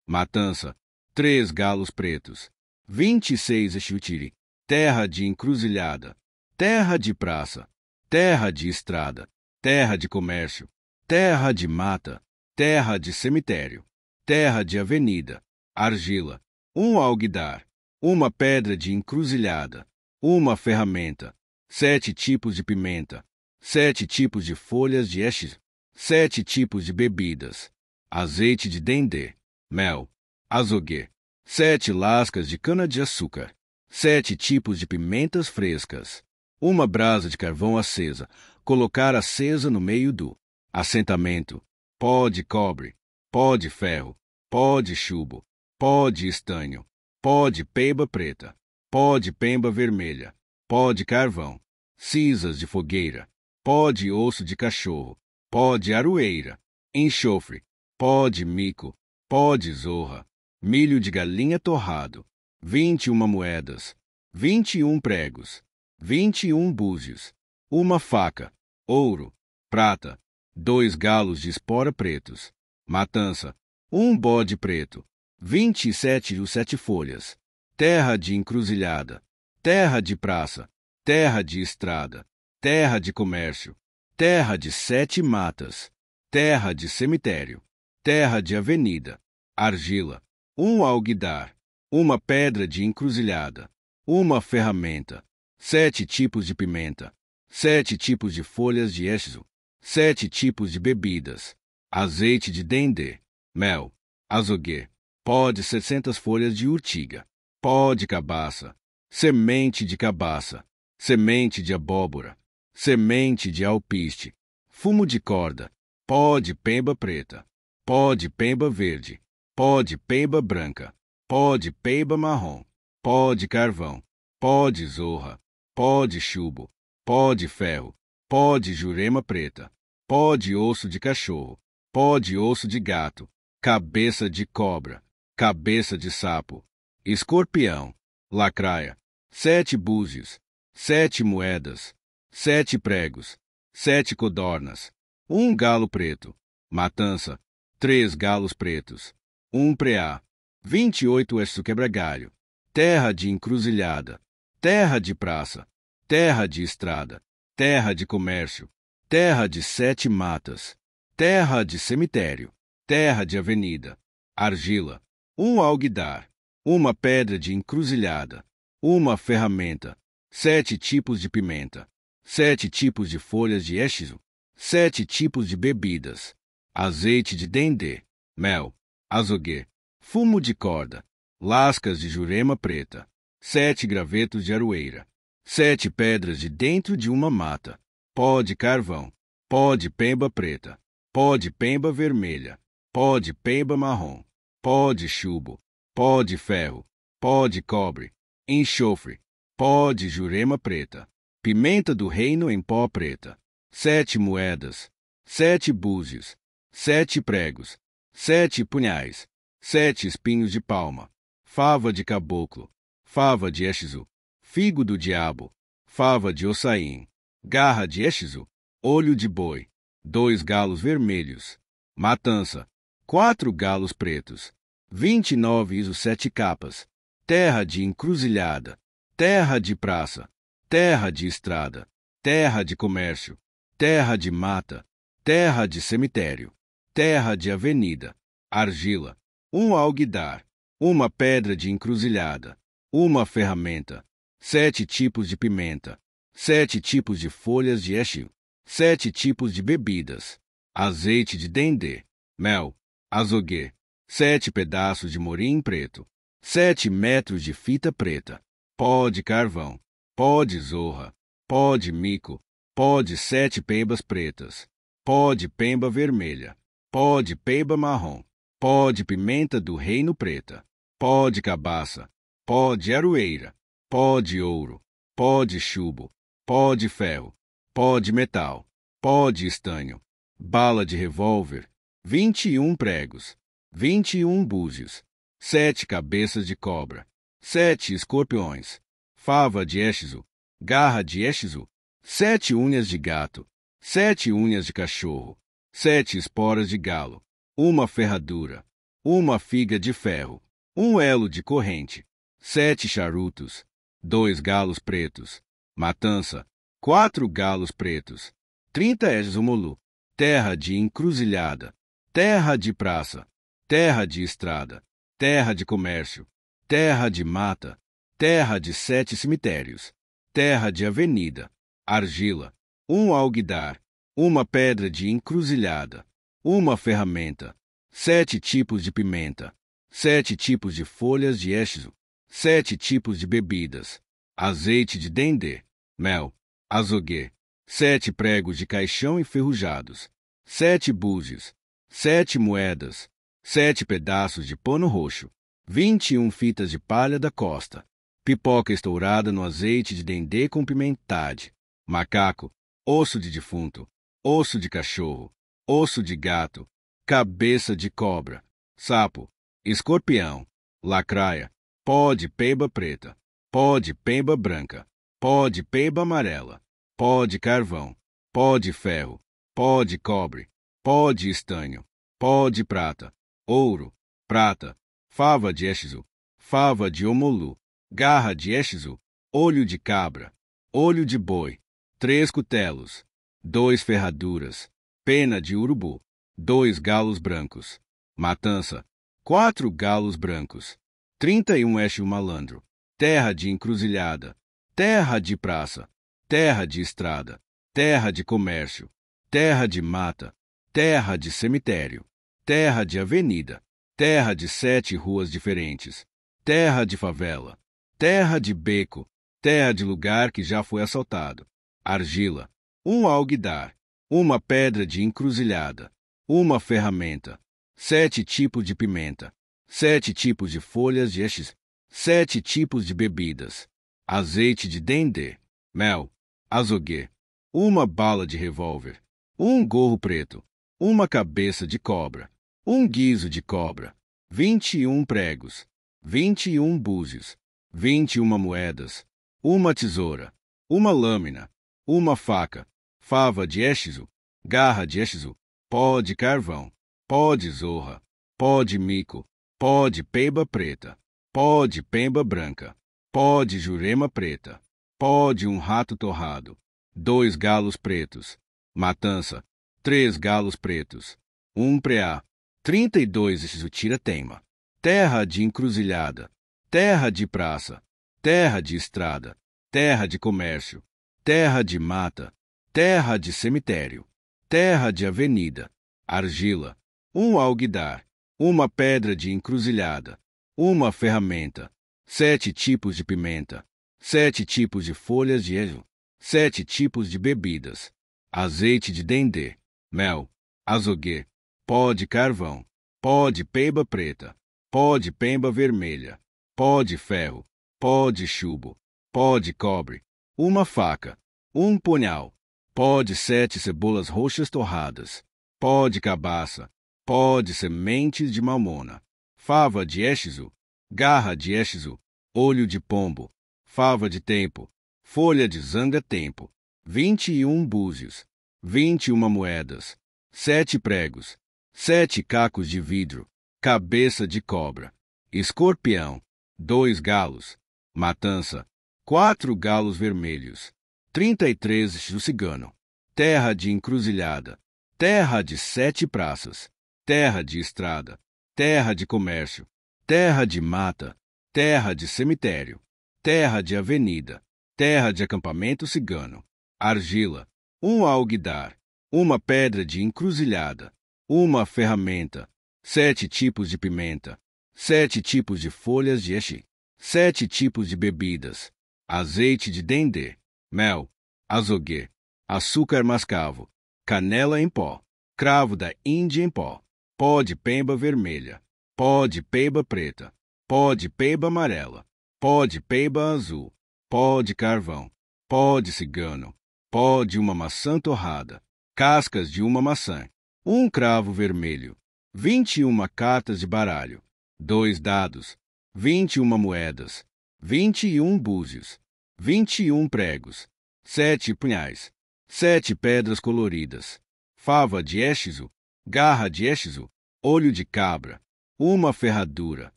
matança, 3 galos pretos, 26 Exutiri, terra de encruzilhada, terra de praça, terra de estrada, terra de comércio, terra de mata, terra de cemitério, terra de avenida, argila, 1 alguidar, uma pedra de encruzilhada, uma ferramenta, 7 tipos de pimenta, 7 tipos de folhas de estes, 7 tipos de bebidas, azeite de dendê, mel, azogue, 7 lascas de cana-de-açúcar, 7 tipos de pimentas frescas, uma brasa de carvão acesa, colocar acesa no meio do assentamento, pó de cobre, pó de ferro, pó de chumbo, pó de estanho, pó de peiba preta, pó de pemba vermelha, pó de carvão, cinzas de fogueira, pó de osso de cachorro, pó de aroeira, enxofre, pó de mico, pó de zorra, milho de galinha torrado, 21 moedas, 21 pregos, 21 búzios, uma faca, ouro, prata, 2 galos de espora pretos, matança, 1 bode preto, 27 e 7 folhas, terra de encruzilhada, terra de praça, terra de estrada, terra de comércio, terra de 7 matas, terra de cemitério, terra de avenida, argila, 1 alguidar, uma pedra de encruzilhada, uma ferramenta, 7 tipos de pimenta, 7 tipos de folhas de êxito, 7 tipos de bebidas, azeite de dendê, mel, azogue, pó de 600 folhas de urtiga, pó de cabaça, semente de cabaça, semente de abóbora, semente de alpiste, fumo de corda, pó de pemba preta, pó de pemba verde, pó de pemba branca, pó de pemba marrom, pó de carvão, pó de zorra, pó de chumbo, pó de ferro, pó de jurema preta, pó de osso de cachorro, pó de osso de gato, cabeça de cobra, cabeça de sapo, escorpião, lacraia, 7 búzios, 7 moedas, 7 pregos, 7 codornas, 1 galo preto, matança, 3 galos pretos, 1 preá, 28 esto quebra-galho, terra de encruzilhada, terra de praça, terra de estrada, terra de comércio, terra de 7 matas, terra de cemitério, terra de avenida, argila, 1 alguidar, uma pedra de encruzilhada, uma ferramenta, 7 tipos de pimenta, 7 tipos de folhas de êxito, 7 tipos de bebidas, azeite de dendê, mel, azogue, fumo de corda, lascas de jurema preta, 7 gravetos de aroeira, 7 pedras de dentro de uma mata, pó de carvão, pó de pemba preta, pó de pemba vermelha, pó de pemba marrom, pó de chumbo, pó de ferro, pó de cobre, enxofre, pó de jurema preta, pimenta do reino em pó preta, 7 moedas, 7 búzios, 7 pregos, 7 punhais, 7 espinhos de palma, fava de caboclo, fava de êxito, figo do diabo, fava de ossaim, garra de êxito, olho de boi, 2 galos vermelhos, matança, 4 galos pretos, 29 e 7 capas, terra de encruzilhada, terra de praça, terra de estrada, terra de comércio, terra de mata, terra de cemitério, terra de avenida, argila, 1 alguidar, uma pedra de encruzilhada, uma ferramenta, 7 tipos de pimenta, 7 tipos de folhas de êxito, 7 tipos de bebidas, azeite de dendê, mel, azogue, 7 pedaços de morim preto, 7 metros de fita preta, pó de carvão, pó de zorra, pó de mico, pó de 7 pembas pretas, pó de pemba vermelha, pó de pemba marrom, pó de pimenta do reino preta, pó de cabaça, pó de aroeira, pó de ouro, pó de chumbo, pó de ferro, pó de metal, pó de estanho, bala de revólver, 21 pregos, 21 búzios, 7 cabeças de cobra, 7 escorpiões, fava de êxito, garra de êxito, 7 unhas de gato, 7 unhas de cachorro, 7 esporas de galo, uma ferradura, uma figa de ferro, um elo de corrente, 7 charutos, 2 galos pretos, matança, 4 galos pretos, 30 esmolu, terra de encruzilhada, terra de praça, terra de estrada, terra de comércio, terra de mata, terra de 7 cemitérios, terra de avenida, argila, um alguidar, uma pedra de encruzilhada, uma ferramenta, 7 tipos de pimenta, 7 tipos de folhas de éxiso, 7 tipos de bebidas, azeite de dendê, mel, azoguê, 7 pregos de caixão enferrujados, 7 búzios, 7 moedas, 7 pedaços de pano roxo, 21 fitas de palha da costa, pipoca estourada no azeite de dendê com pimentade, macaco, osso de defunto, osso de cachorro, osso de gato, cabeça de cobra, sapo, escorpião, lacraia, pó de peiba preta, pó de peiba branca, pó de peiba amarela, pó de carvão, pó de ferro, pó de cobre, pó de estanho, pó de prata, ouro, prata, fava de éxiso, fava de omolu, garra de éxiso, olho de cabra, olho de boi, 3 cutelos, 2 ferraduras, pena de urubu, 2 galos brancos, matança, 4 galos brancos, 31 éxio malandro, terra de encruzilhada, terra de praça, terra de estrada, terra de comércio, terra de mata, terra de cemitério, terra de avenida, terra de 7 ruas diferentes, terra de favela, terra de beco, terra de lugar que já foi assaltado, argila, um alguidar, uma pedra de encruzilhada, uma ferramenta, 7 tipos de pimenta, 7 tipos de folhas de éxis, 7 tipos de bebidas, azeite de dendê, mel, azoguê, uma bala de revólver, um gorro preto, uma cabeça de cobra, um guizo de cobra, 21 pregos, 21 búzios, 21 moedas, uma tesoura, uma lâmina, uma faca, fava de éxiso, garra de éxiso, pó de carvão, pó de zorra, pó de mico, pó de peiba preta, pó de pemba branca, pó de jurema preta, pó de um rato torrado, 2 galos pretos, matança, 3 galos pretos, um preá, 32 tira-teima, terra de encruzilhada, terra de praça, terra de estrada, terra de comércio, terra de mata, terra de cemitério, terra de avenida, argila, um alguidar, uma pedra de encruzilhada, uma ferramenta, 7 tipos de pimenta, 7 tipos de folhas de erva, 7 tipos de bebidas, azeite de dendê, mel, azoguê, pó de carvão, pó de peiba preta, pó de pemba vermelha, pó de ferro, pó de chumbo, pó de cobre, uma faca, um punhal, pó de 7 cebolas roxas torradas, pó de cabaça, pó de sementes de mamona, fava de éxiso, garra de éxiso, olho de pombo, fava de tempo, folha de zanga-tempo, 21 búzios, 21 moedas, 7 pregos, 7 cacos de vidro, cabeça de cobra, escorpião, 2 galos, matança, 4 galos vermelhos, 33 do cigano, terra de encruzilhada, terra de 7 praças, terra de estrada, terra de comércio, terra de mata, terra de cemitério, terra de avenida, terra de acampamento cigano, argila, um alguidar, uma pedra de encruzilhada, uma ferramenta, 7 tipos de pimenta, 7 tipos de folhas de éxi, 7 tipos de bebidas, azeite de dendê, mel, azoguê, açúcar mascavo, canela em pó, cravo da Índia em pó, pó de pemba vermelha, pó de peiba preta, pó de peiba amarela, pó de peiba azul, pó de carvão, pó de cigano, pó de uma maçã torrada, cascas de uma maçã, um cravo vermelho, 21 cartas de baralho, 2 dados, 21 moedas, 21 búzios, 21 pregos, 7 punhais, 7 pedras coloridas, fava de Éxiso, garra de Éxiso, olho de cabra, uma ferradura,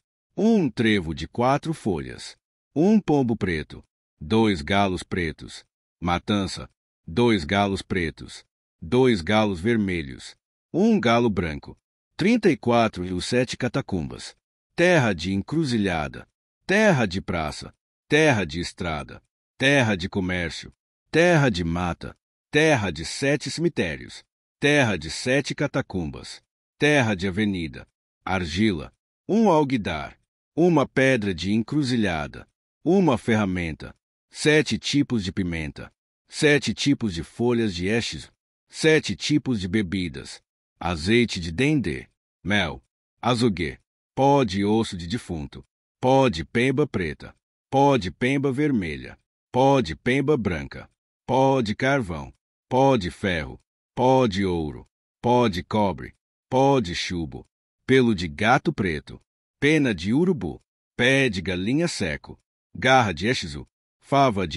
um trevo de 4 folhas, um pombo preto, 2 galos pretos, matança, 2 galos pretos, 2 galos vermelhos, um galo branco, 34 e os 7 catacumbas, terra de encruzilhada, terra de praça, terra de estrada, terra de comércio, terra de mata, terra de 7 cemitérios, terra de 7 catacumbas, terra de avenida, argila, um alguidar, uma pedra de encruzilhada, uma ferramenta, 7 tipos de pimenta, 7 tipos de folhas de Éxiso, 7 tipos de bebidas, azeite de dendê, mel, azoguê, pó de osso de defunto, pó de pemba preta, pó de pemba vermelha, pó de pemba branca, pó de carvão, pó de ferro, pó de ouro, pó de cobre, pó de chumbo, pelo de gato preto, pena de urubu, pé de galinha seco, garra de Éxiso, fava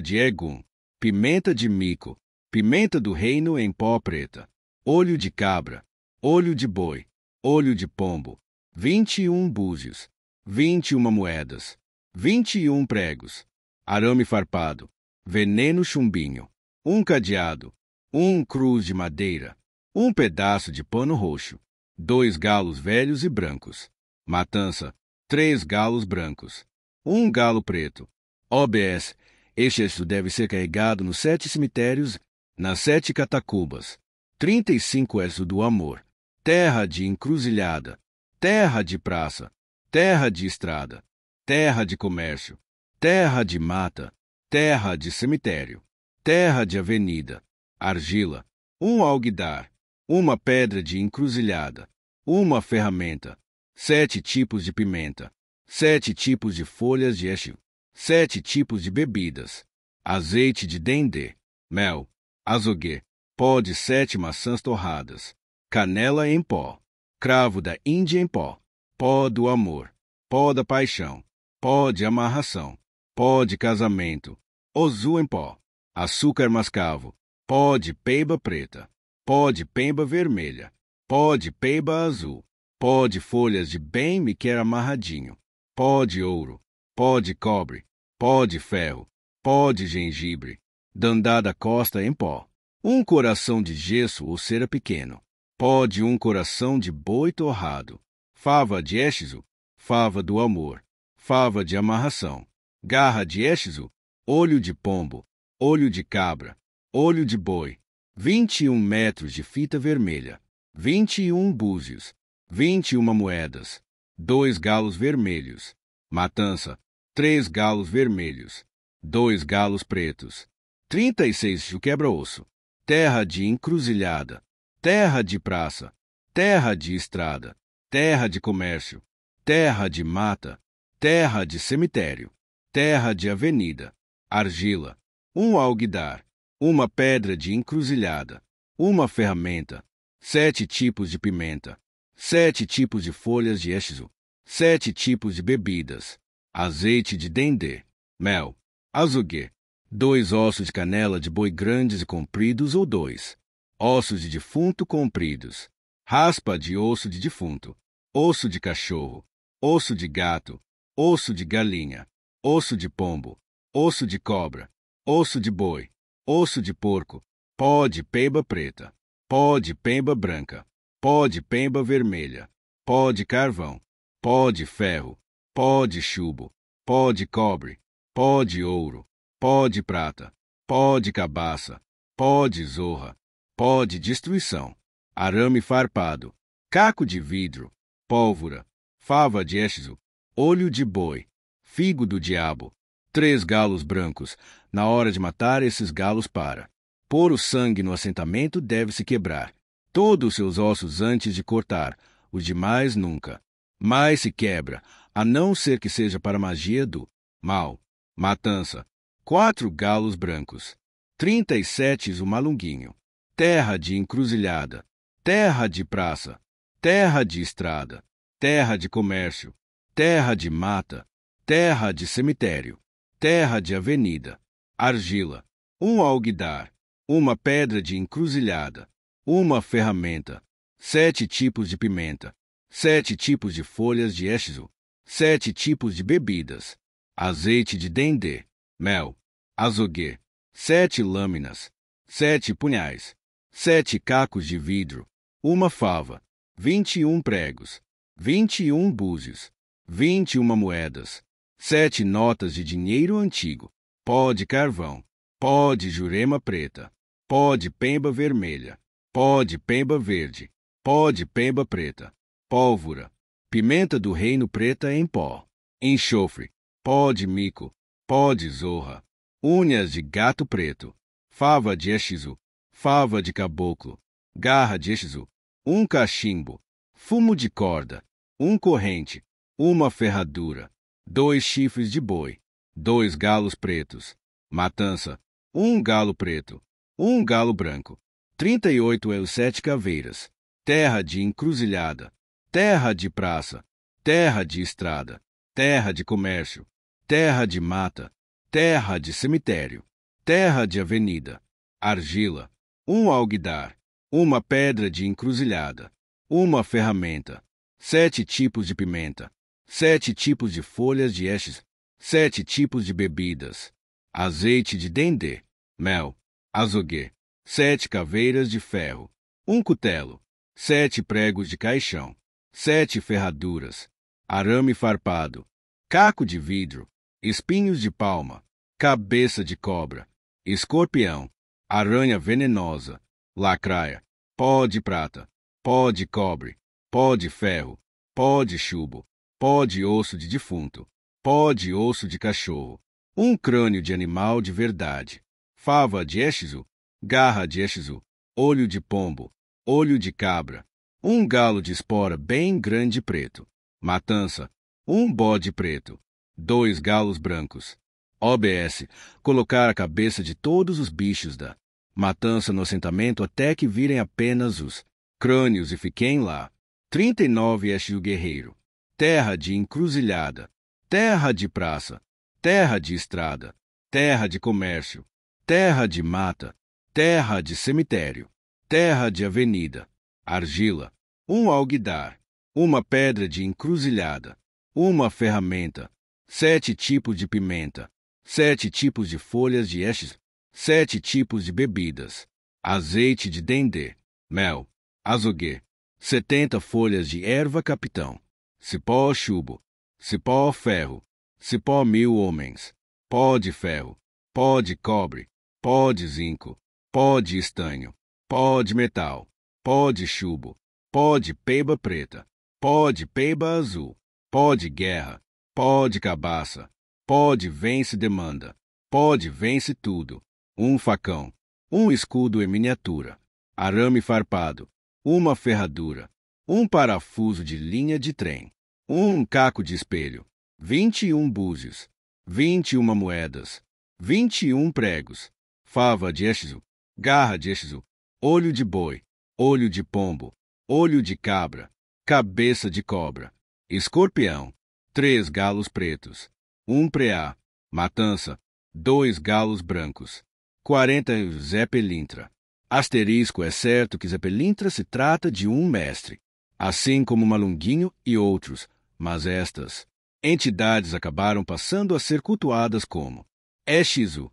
de egum, pimenta de mico, pimenta do reino em pó preta, olho de cabra, olho de boi, olho de pombo, 21 búzios, 21 moedas, 21 pregos, arame farpado, veneno chumbinho, um cadeado, um cruz de madeira, um pedaço de pano roxo, 2 galos velhos e brancos, matança, 3 galos brancos, um galo preto. OBS, este deve ser carregado nos 7 cemitérios, nas 7 catacumbas. 35 Exo do amor, terra de encruzilhada, terra de praça, terra de estrada, terra de comércio, terra de mata, terra de cemitério, terra de avenida, argila, um alguidar, uma pedra de encruzilhada, uma ferramenta, 7 tipos de pimenta, 7 tipos de folhas de Éxiso, 7 tipos de bebidas, azeite de dendê, mel, azoguê, pó de 7 maçãs torradas, canela em pó, cravo da Índia em pó, pó do amor, pó da paixão, pó de amarração, pó de casamento, ozu em pó, açúcar mascavo, pó de peiba preta, pó de pemba vermelha, pó de peiba azul, pó de folhas de bem-me-quer amarradinho, pó de ouro, pó de cobre, pó de ferro, pó de gengibre, dandada costa em pó, um coração de gesso ou cera pequeno, pó de um coração de boi torrado, fava de Éxiso, fava do amor, fava de amarração, garra de Éxiso, olho de pombo, olho de cabra, olho de boi, 21 metros de fita vermelha, 21 búzios, 21 moedas, 2 galos vermelhos, matança, 3 galos vermelhos, 2 galos pretos, 36 de quebra-osso, terra de encruzilhada, terra de praça, terra de estrada, terra de comércio, terra de mata, terra de cemitério, terra de avenida, argila, um alguidar, uma pedra de encruzilhada, uma ferramenta, 7 tipos de pimenta, 7 tipos de folhas de Éxiso, 7 tipos de bebidas, azeite de dendê, mel, azoguê, 2 ossos de canela de boi grandes e compridos ou 2, ossos de defunto compridos, raspa de osso de defunto, osso de cachorro, osso de gato, osso de galinha, osso de pombo, osso de cobra, osso de boi, osso de porco, pó de pemba preta, pó de pemba branca, pó de pemba vermelha, pó de carvão, pó de ferro, pó de chumbo, pó de cobre, pó de ouro, pó de prata, pó de cabaça, pó de zorra, pó de destruição, arame farpado, caco de vidro, pólvora, fava de Éxiso, olho de boi, figo do diabo, 3 galos brancos. Na hora de matar esses galos para pôr o sangue no assentamento, deve-se quebrar todos os seus ossos antes de cortar, os demais nunca. Mas se quebra, a não ser que seja para magia do mal. Matança, 4 galos brancos, 37 o malunguinho, terra de encruzilhada, terra de praça, terra de estrada, terra de comércio, terra de mata, terra de cemitério, terra de avenida, argila, um alguidar, uma pedra de encruzilhada, uma ferramenta, 7 tipos de pimenta, 7 tipos de folhas de êxito, 7 tipos de bebidas, azeite de dendê, mel, azogue, 7 lâminas, 7 punhais, 7 cacos de vidro, uma fava, 21 pregos, 21 búzios, 21 moedas, 7 notas de dinheiro antigo, pó de carvão, pó de jurema preta, pó de pemba vermelha, pó de pemba verde, pó de pemba preta, pólvora, pimenta do reino preta em pó, enxofre, pó de mico, pó de zorra, unhas de gato preto, fava de êxito, fava de caboclo, garra de êxito, um cachimbo, fumo de corda, um corrente, uma ferradura, 2 chifres de boi, 2 galos pretos, matança, um galo preto, um galo branco, 38 e 7 caveiras, terra de encruzilhada, terra de praça, terra de estrada, terra de comércio, terra de mata, terra de cemitério, terra de avenida, argila, um alguidar, uma pedra de encruzilhada, uma ferramenta, 7 tipos de pimenta, 7 tipos de folhas de êxito, 7 tipos de bebidas, azeite de dendê, mel, azogue, 7 caveiras de ferro, um cutelo, 7 pregos de caixão, 7 ferraduras, arame farpado, caco de vidro, espinhos de palma, cabeça de cobra, escorpião, aranha venenosa, lacraia, pó de prata, pó de cobre, pó de ferro, pó de chumbo, pó de osso de defunto, pó de osso de cachorro, um crânio de animal de verdade, fava de êxito, garra de êxito, olho de pombo, olho de cabra, um galo de espora bem grande preto, matança, um bode preto, 2 galos brancos. OBS, colocar a cabeça de todos os bichos da matança no assentamento até que virem apenas os crânios e fiquem lá. 39 Este o guerreiro. Terra de encruzilhada, terra de praça, terra de estrada, terra de comércio, terra de mata, terra de cemitério, terra de avenida, argila, um alguidar, uma pedra de encruzilhada, uma ferramenta, 7 tipos de pimenta, 7 tipos de folhas de êxito, 7 tipos de bebidas, azeite de dendê, mel, azogue, 70 folhas de erva capitão, cipó chumbo, cipó ferro, cipó 1000 homens, pó de ferro, pó de cobre, pó de zinco, pó de estanho, pó de metal, pó de chumbo, pó de peiba preta, pó de peiba azul, pó de guerra, pó de cabaça, pó de vence demanda, pó de vence tudo, um facão, um escudo em miniatura, arame farpado, uma ferradura, um parafuso de linha de trem, um caco de espelho, 21 búzios, 21 moedas, 21 pregos, fava de êxito, garra de êxito, olho de boi, olho de pombo, olho de cabra, cabeça de cobra, escorpião, 3 galos pretos, um preá, matança, 2 galos brancos, 40 Zé Pelintra. Asterisco, é certo que Zé Pelintra se trata de um mestre, assim como Malunguinho e outros, mas estas entidades acabaram passando a ser cultuadas como Exu.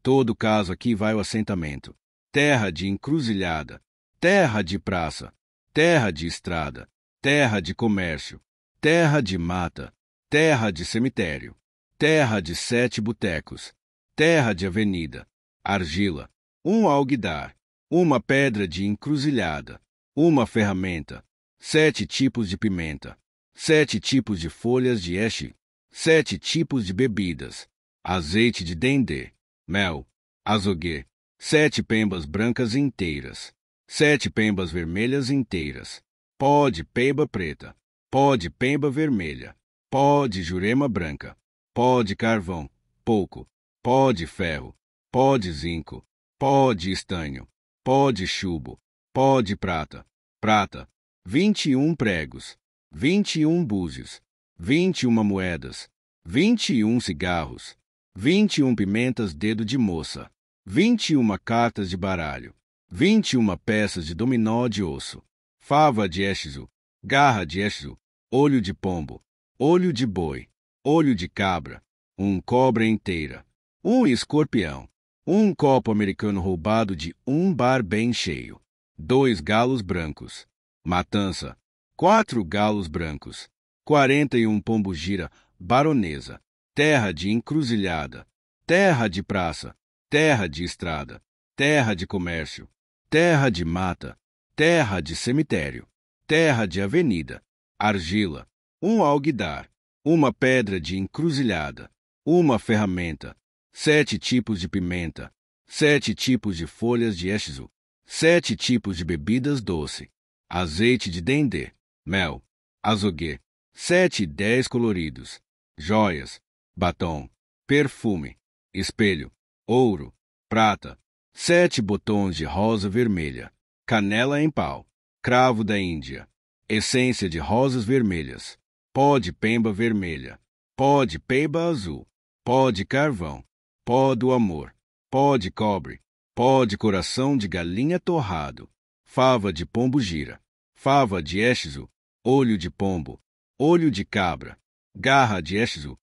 Todo caso aqui vai ao assentamento. Terra de encruzilhada, terra de praça, terra de estrada, terra de comércio, terra de mata, terra de cemitério, terra de 7 botecos, terra de avenida, argila, um alguidar, uma pedra de encruzilhada, uma ferramenta, 7 tipos de pimenta, 7 tipos de folhas de eche, 7 tipos de bebidas, azeite de dendê, mel, azogue, 7 pembas brancas inteiras, 7 pembas vermelhas inteiras, pó de pemba preta, pó de pemba vermelha, pó de jurema branca, pó de carvão, pouco, pó de ferro, pó de zinco, pó de estanho, pó de chumbo, pó de prata, prata, 21 pregos, 21 búzios, 21 moedas, 21 cigarros, 21 pimentas dedo de moça, 21 cartas de baralho, 21 peças de dominó de osso, fava de Exu, garra de Exu, olho de pombo, olho de boi, olho de cabra, cobra inteira, escorpião, copo americano roubado de bar bem cheio, 2 galos brancos, matança, 4 galos brancos, 41 pombo-gira, baronesa, terra de encruzilhada, terra de praça, terra de estrada, terra de comércio, terra de mata, terra de cemitério, terra de avenida, argila, alguidar, uma pedra de encruzilhada, uma ferramenta, 7 tipos de pimenta, 7 tipos de folhas de Exu, 7 tipos de bebidas doce, azeite de dendê, mel, azoguê, 7 e 10 coloridos, joias, batom, perfume, espelho, ouro, prata, 7 botões de rosa vermelha, canela em pau, cravo da Índia, essência de rosas vermelhas, pó de pemba vermelha, pó de pemba azul, pó de carvão, pó do amor, pó de cobre, pó de coração de galinha torrado, fava de pombo-gira, fava de Exu, olho de pombo, olho de cabra, garra de Exu,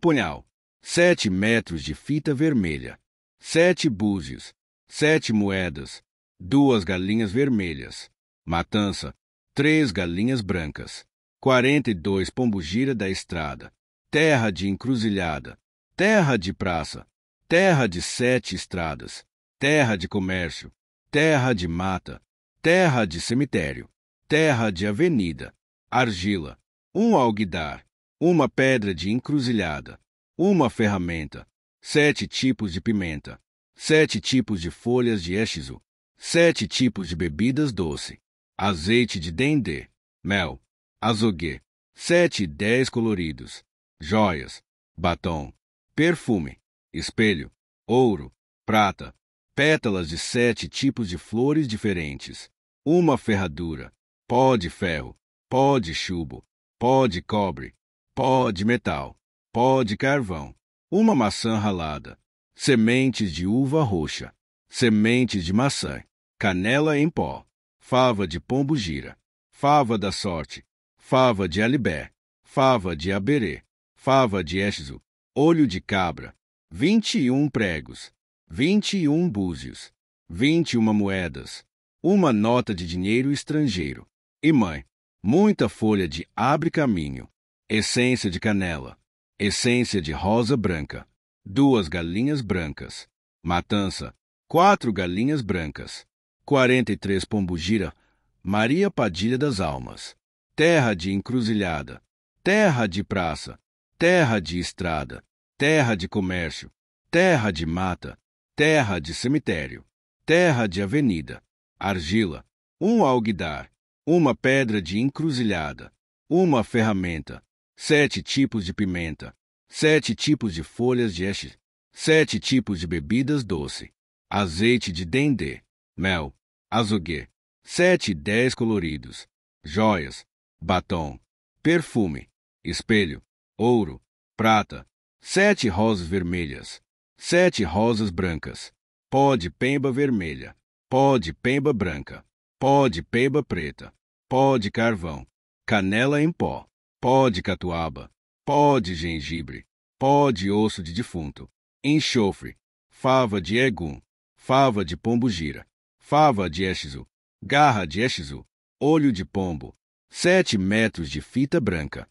punhal, 7 metros de fita vermelha, 7 búzios, 7 moedas, 2 galinhas vermelhas, matança, 3 galinhas brancas, 42 pombo-gira da estrada, terra de encruzilhada, terra de praça, terra de 7 estradas, terra de comércio, terra de mata, terra de cemitério, terra de avenida, argila, alguidar, uma pedra de encruzilhada, uma ferramenta, 7 tipos de pimenta, 7 tipos de folhas de Exu, 7 tipos de bebidas doce, azeite de dendê, mel, azoguê, 7 e 10 coloridos, joias, batom, perfume, espelho, ouro, prata, pétalas de 7 tipos de flores diferentes, uma ferradura, pó de ferro, pó de chumbo, pó de cobre, pó de metal, pó de carvão, uma maçã ralada, sementes de uva roxa, sementes de maçã, canela em pó, fava de pombo-gira, fava da sorte, fava de alibé, fava de aberê, fava de Exu, olho de cabra, 21 pregos, 21 búzios, 21 moedas, uma nota de dinheiro estrangeiro, e mãe, muita folha de abre-caminho, essência de canela, essência de rosa branca, 2 galinhas brancas, matança, 4 galinhas brancas, 43 pombo-gira, Maria Padilha das Almas, terra de encruzilhada, terra de praça, terra de estrada, terra de comércio, terra de mata, terra de cemitério, terra de avenida, argila, alguidar, uma pedra de encruzilhada, uma ferramenta, 7 tipos de pimenta, 7 tipos de folhas de Exu, 7 tipos de bebidas doce, azeite de dendê, mel, azoguê, 7 e 10 coloridos, joias, batom, perfume, espelho, ouro, prata, 7 rosas vermelhas, 7 rosas brancas, pó de pemba vermelha, pó de pemba branca, pó de pemba preta, pó de carvão, canela em pó, pó de catuaba, pó de gengibre, pó de osso de defunto, enxofre, fava de egum, fava de pombo-gira, fava de Exu, garra de Exu, olho de pombo, 7 metros de fita branca,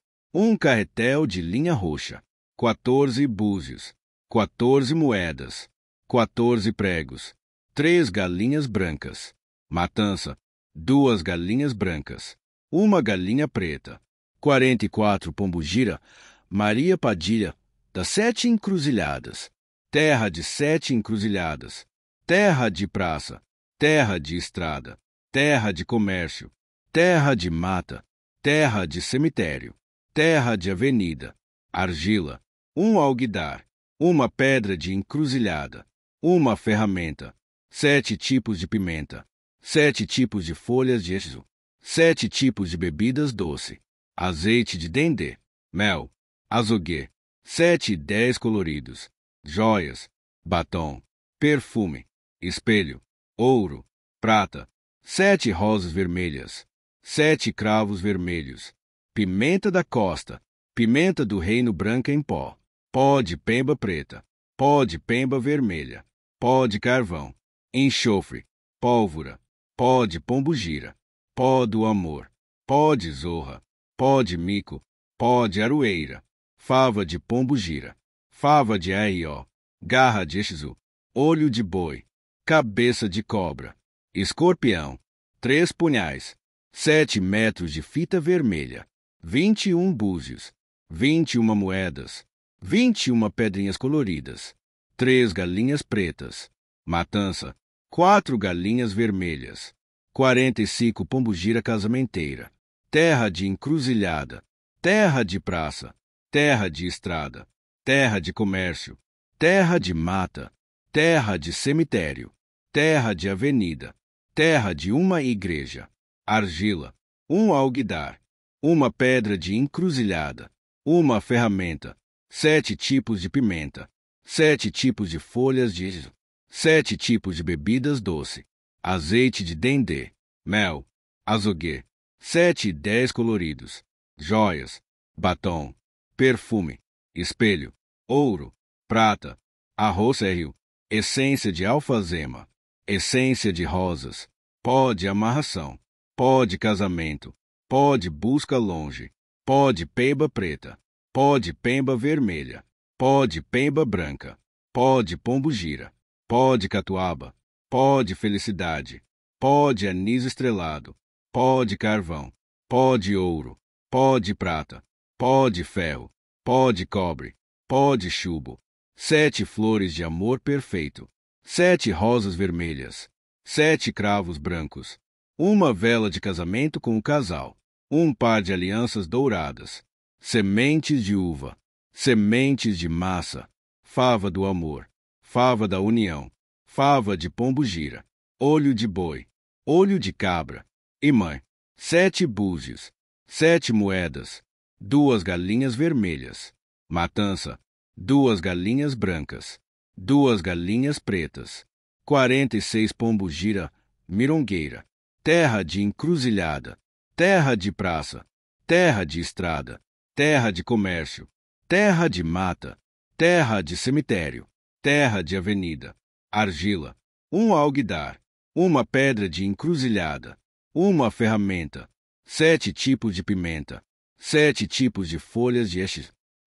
carretel de linha roxa, 14 búzios, 14 moedas, 14 pregos, 3 galinhas brancas, matança, 2 galinhas brancas, uma galinha preta, 44 pombo-gira, Maria Padilha das 7 encruzilhadas, terra de 7 encruzilhadas, terra de praça, terra de estrada, terra de comércio, terra de mata, terra de cemitério, terra de avenida, argila, alguidar, uma pedra de encruzilhada, uma ferramenta, 7 tipos de pimenta, 7 tipos de folhas de Exu, 7 tipos de bebidas doce, azeite de dendê, mel, azoguê, 7 e 10 coloridos, joias, batom, perfume, espelho, ouro, prata, 7 rosas vermelhas, 7 cravos vermelhos, pimenta da costa, pimenta do reino branca em pó, pó de pemba preta, pó de pemba vermelha, pó de carvão, enxofre, pólvora, pó de pombo-gira, pó do amor, pó de zorra, pó de mico, pó de aroeira, fava de pombo-gira, fava de aió, garra de exu, olho de boi, cabeça de cobra, escorpião, 3 punhais, 7 metros de fita vermelha, 21 búzios, 21 moedas, 21 pedrinhas coloridas, 3 galinhas pretas, matança, 4 galinhas vermelhas, 45 pombo-gira casamenteira, terra de encruzilhada, terra de praça, terra de estrada, terra de comércio, terra de mata, terra de cemitério, terra de avenida, terra de uma igreja, argila, um alguidar, uma pedra de encruzilhada, uma ferramenta, 7 tipos de pimenta, 7 tipos de folhas de 7 tipos de bebidas doce, azeite de dendê, mel, azoguê, 7 e 10 coloridos, joias, batom, perfume, espelho, ouro, prata, arroz rio, essência de alfazema, essência de rosas, pó de amarração, pó de casamento, pó de busca longe, pó de pemba preta, pó de pemba vermelha, pó de pemba branca, pó de pombo-gira, pó de catuaba, pó de felicidade, pó de anis estrelado, pó de carvão, pó de ouro, pó de prata, pó de ferro, pó de cobre, pó de chumbo, 7 flores de amor perfeito, 7 rosas vermelhas, 7 cravos brancos, uma vela de casamento com o casal, um par de alianças douradas, sementes de uva, sementes de massa, fava do amor, fava da união, fava de pombo-gira, olho de boi, olho de cabra, imã, 7 búzios, 7 moedas, 2 galinhas vermelhas, matança, 2 galinhas brancas, 2 galinhas pretas, 46 pombo-gira, mirongueira, terra de encruzilhada, terra de praça, terra de estrada, terra de comércio, terra de mata, terra de cemitério, terra de avenida, argila, um alguidar, uma pedra de encruzilhada, uma ferramenta, 7 tipos de pimenta, 7 tipos de folhas de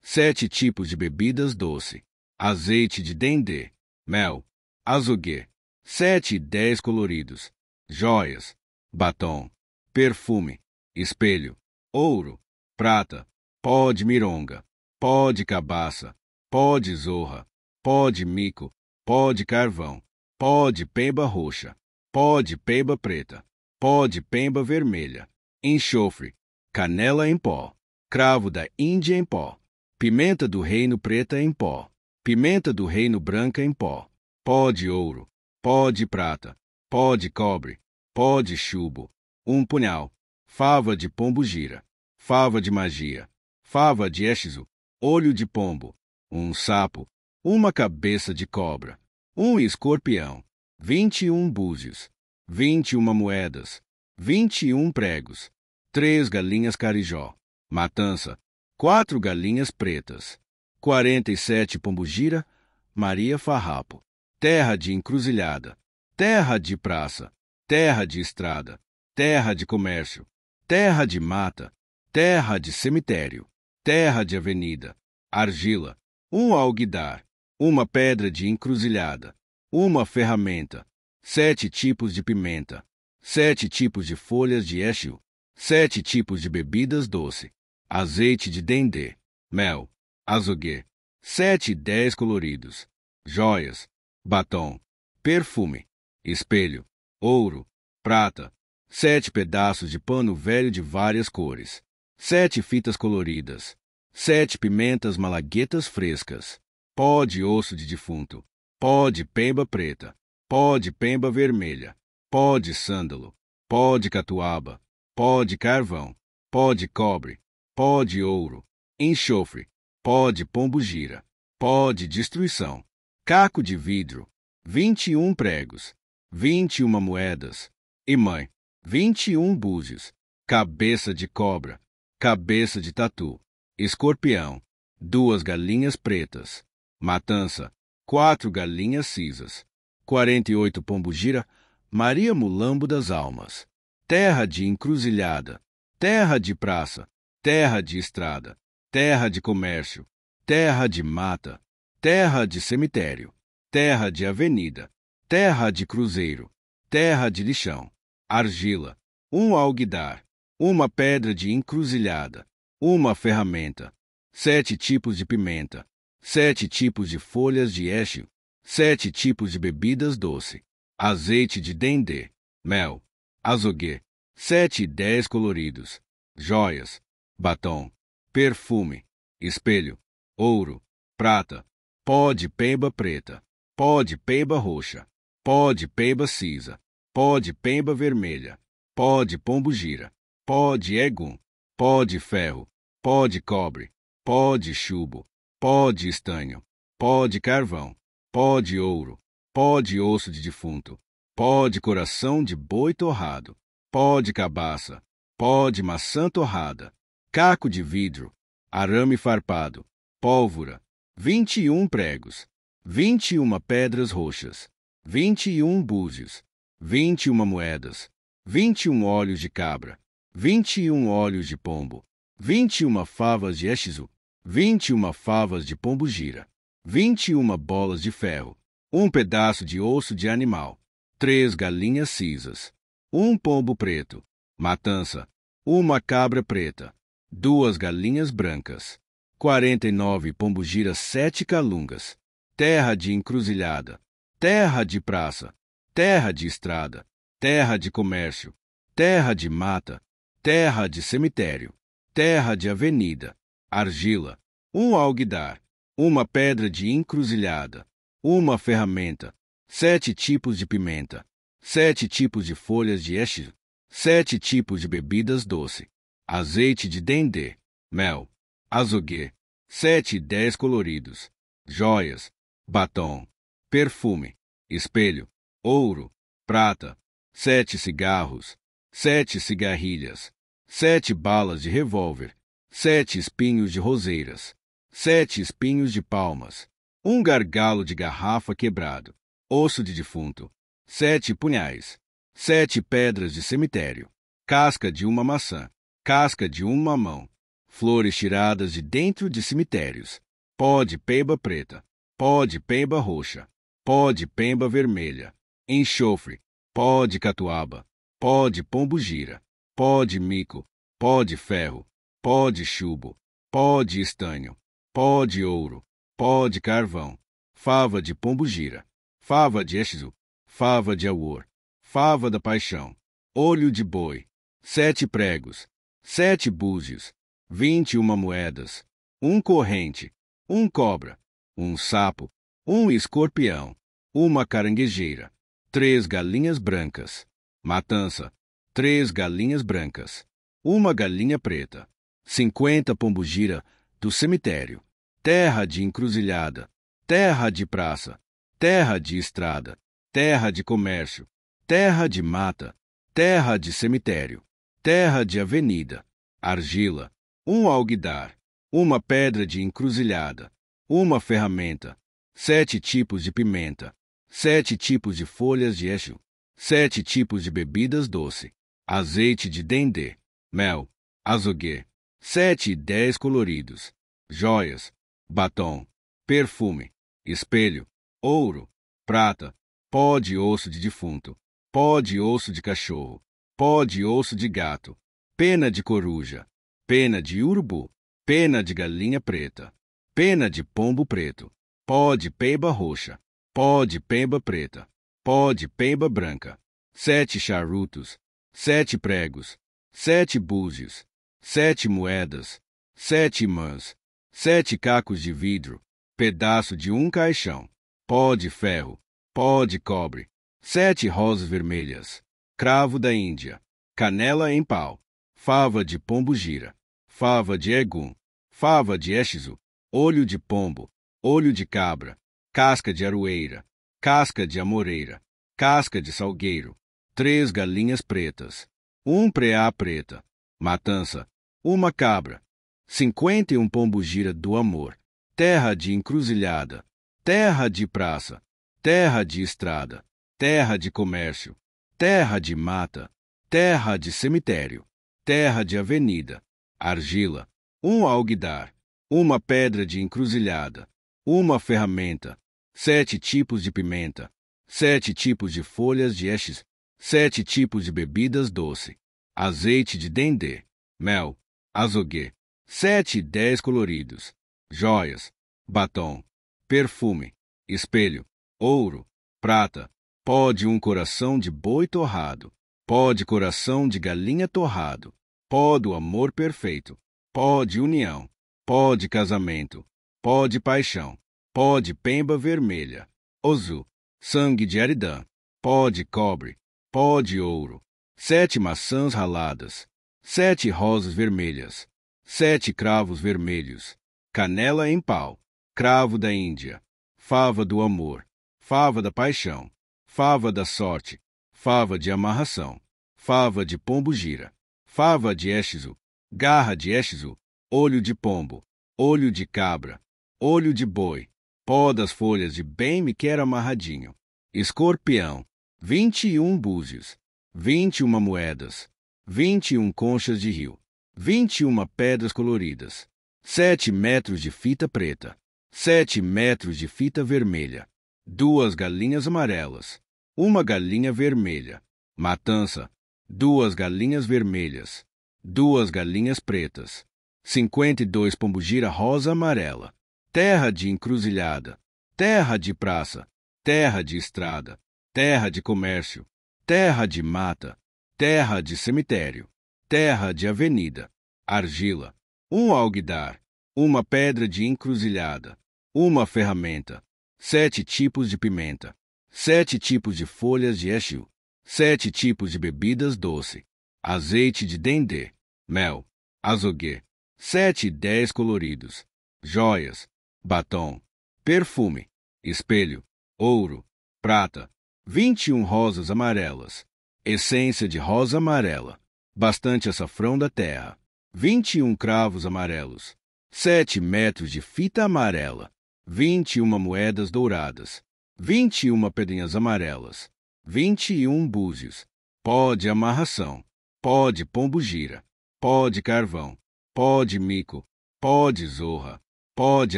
7 tipos de bebidas doce, azeite de dendê, mel, azoguê, 7 e 10 coloridos, joias, batom, perfume, espelho, ouro, prata, pó de mironga, pó de cabaça, pó de zorra, pó de mico, pó de carvão, pó de pemba roxa, pó de pemba preta, pó de pemba vermelha, enxofre, canela em pó, cravo da Índia em pó, pimenta do reino preta em pó, pimenta do reino branca em pó, pó de ouro, pó de prata, pó de cobre, pó de chumbo, um punhal, fava de pombo-gira, fava de magia, fava de exu, olho de pombo, um sapo, uma cabeça de cobra, um escorpião, 21 búzios, 21 moedas, 21 pregos, 3 galinhas carijó, matança, 4 galinhas pretas, 47 pombo-gira, Maria Farrapo, terra de encruzilhada, terra de praça, terra de estrada, terra de comércio, terra de mata, terra de cemitério, terra de avenida, argila, um alguidar, uma pedra de encruzilhada, uma ferramenta, 7 tipos de pimenta, 7 tipos de folhas de exu, 7 tipos de bebidas doce, azeite de dendê, mel, azoguê, 7 e 10 coloridos, joias, batom, perfume, espelho, ouro, prata, 7 pedaços de pano velho de várias cores, 7 fitas coloridas, 7 pimentas malaguetas frescas, pó de osso de defunto, pó de pemba preta, pó de pemba vermelha, pó de sândalo, pó de catuaba, pó de carvão, pó de cobre, pó de ouro, enxofre, pó de pombo-gira, pó de destruição, caco de vidro, 21 pregos, 21 moedas, e mãe, 21 búzios, cabeça de cobra, cabeça de tatu, escorpião, 2 galinhas pretas, matança, 4 galinhas cisas, 48 pombogira, Maria Mulambo das almas, terra de encruzilhada, terra de praça, terra de estrada, terra de comércio, terra de mata, terra de cemitério, terra de avenida, terra de cruzeiro, terra de lixão, argila, um alguidar, uma pedra de encruzilhada, uma ferramenta, 7 tipos de pimenta, 7 tipos de folhas de éxio, 7 tipos de bebidas doce, azeite de dendê, mel, azoguê, 7 e 10 coloridos, joias, batom, perfume, espelho, ouro, prata, pó de peiba preta, pó de peiba roxa, pó de peiba cisa, pó de peiba vermelha, pó de pombogira, pó de egum, pó de ferro, pó de cobre, pó de chumbo, pó de estanho, pó de carvão, pó de ouro, pó de osso de defunto, pó de coração de boi torrado, pó de cabaça, pó de maçã torrada, caco de vidro, arame farpado, pólvora, 21 pregos, 21 pedras roxas, 21 búzios, 21 moedas, 21 olhos de cabra, 21 olhos de pombo, 21 favas de éxiso, 21 favas de pombogira, 21 bolas de ferro, um pedaço de osso de animal, 3 galinhas cisas, um pombo preto, matança, uma cabra preta, 2 galinhas brancas, 49 pombogiras, 7 calungas, terra de encruzilhada, terra de praça, terra de estrada, terra de comércio, terra de mata, terra de cemitério, terra de avenida, argila, um alguidar, uma pedra de encruzilhada, uma ferramenta, 7 tipos de pimenta, 7 tipos de folhas de éxito, 7 tipos de bebidas doce, azeite de dendê, mel, azoguê, 7 e 10 coloridos, joias, batom, perfume, espelho, ouro, prata, 7 cigarros, 7 cigarrilhas, 7 balas de revólver, 7 espinhos de roseiras, 7 espinhos de palmas, um gargalo de garrafa quebrado, osso de defunto, 7 punhais, 7 pedras de cemitério, casca de uma maçã, casca de um mamão, flores tiradas de dentro de cemitérios, pó de peiba preta, pó de peiba roxa, pó de peiba vermelha, enxofre, pó de catuaba, pó de pombogira, pó de mico, pó de ferro, pó de chumbo, pó de estanho, pó de ouro, pó de carvão, fava de pombogira, fava de éxiso, fava de aor, fava da paixão, olho de boi, 7 pregos, 7 búzios, 21 moedas, um corrente, um cobra, um sapo, um escorpião, uma caranguejeira, 3 galinhas brancas, matança, 3 galinhas brancas, uma galinha preta, 50 pombogira do cemitério, terra de encruzilhada, terra de praça, terra de estrada, terra de comércio, terra de mata, terra de cemitério, terra de avenida, argila, um alguidar, uma pedra de encruzilhada, uma ferramenta, 7 tipos de pimenta, 7 tipos de folhas de éxio, 7 tipos de bebidas doce, azeite de dendê, mel, azoguê, 7 e 10 coloridos, joias, batom, perfume, espelho, ouro, prata, pó de osso de defunto, pó de osso de cachorro, pó de osso de gato, pena de coruja, pena de urubu, pena de galinha preta, pena de pombo preto, pó de peiba roxa, pó de peiba preta, pó de peiba branca, 7 charutos, 7 pregos, 7 búzios, 7 moedas, 7 imãs, 7 cacos de vidro, pedaço de um caixão, pó de ferro, pó de cobre, 7 rosas vermelhas, cravo da Índia, canela em pau, fava de pombogira, fava de egum, fava de éxiso, olho de pombo, olho de cabra, casca de aroeira, casca de amoreira, casca de salgueiro, 3 galinhas pretas, 1 preá preta, matança, 1 cabra, 51 pombo-gira do amor, terra de encruzilhada, terra de praça, terra de estrada, terra de comércio, terra de mata, terra de cemitério, terra de avenida, argila, 1 alguidar, 1 pedra de encruzilhada, 1 ferramenta, 7 tipos de pimenta, 7 tipos de folhas de estes, 7 tipos de bebidas doce, azeite de dendê, mel, azoguê, 7 e 10 coloridos, joias, batom, perfume, espelho, ouro, prata, pó de 1 coração de boi torrado, pó de coração de galinha torrado, pó do amor perfeito, pó de união, pó de casamento, pó de paixão, pó de pemba vermelha, ozu, sangue de aridã, pó de cobre, pó de ouro, 7 maçãs raladas, 7 rosas vermelhas, 7 cravos vermelhos, canela em pau, cravo da Índia, fava do amor, fava da paixão, fava da sorte, fava de amarração, fava de pombo-gira, fava de éxiso, garra de éxiso, olho de pombo, olho de cabra, olho de boi, pó das folhas de bem-me-quer amarradinho, escorpião, 21 búzios, 21 moedas, 21 conchas de rio, 21 pedras coloridas, 7 metros de fita preta, 7 metros de fita vermelha, 2 galinhas amarelas, 1 galinha vermelha, matança, 2 galinhas vermelhas, 2 galinhas pretas, 52 pombo-gira rosa amarela, terra de encruzilhada, terra de praça, terra de estrada, terra de comércio, terra de mata, terra de cemitério, terra de avenida, argila, 1 alguidar, 1 pedra de encruzilhada, 1 ferramenta, 7 tipos de pimenta, 7 tipos de folhas de éxil, 7 tipos de bebidas doce, azeite de dendê, mel, azoguê, 7 e 10 coloridos, joias, batom, perfume, espelho, ouro, prata, 21 rosas amarelas, essência de rosa amarela, bastante açafrão da terra, 21 cravos amarelos, 7 metros de fita amarela, 21 moedas douradas, 21 pedrinhas amarelas, 21 búzios, pó de amarração, pó de pombo-gira, pó de carvão, pó de mico, pó de zorra, pó de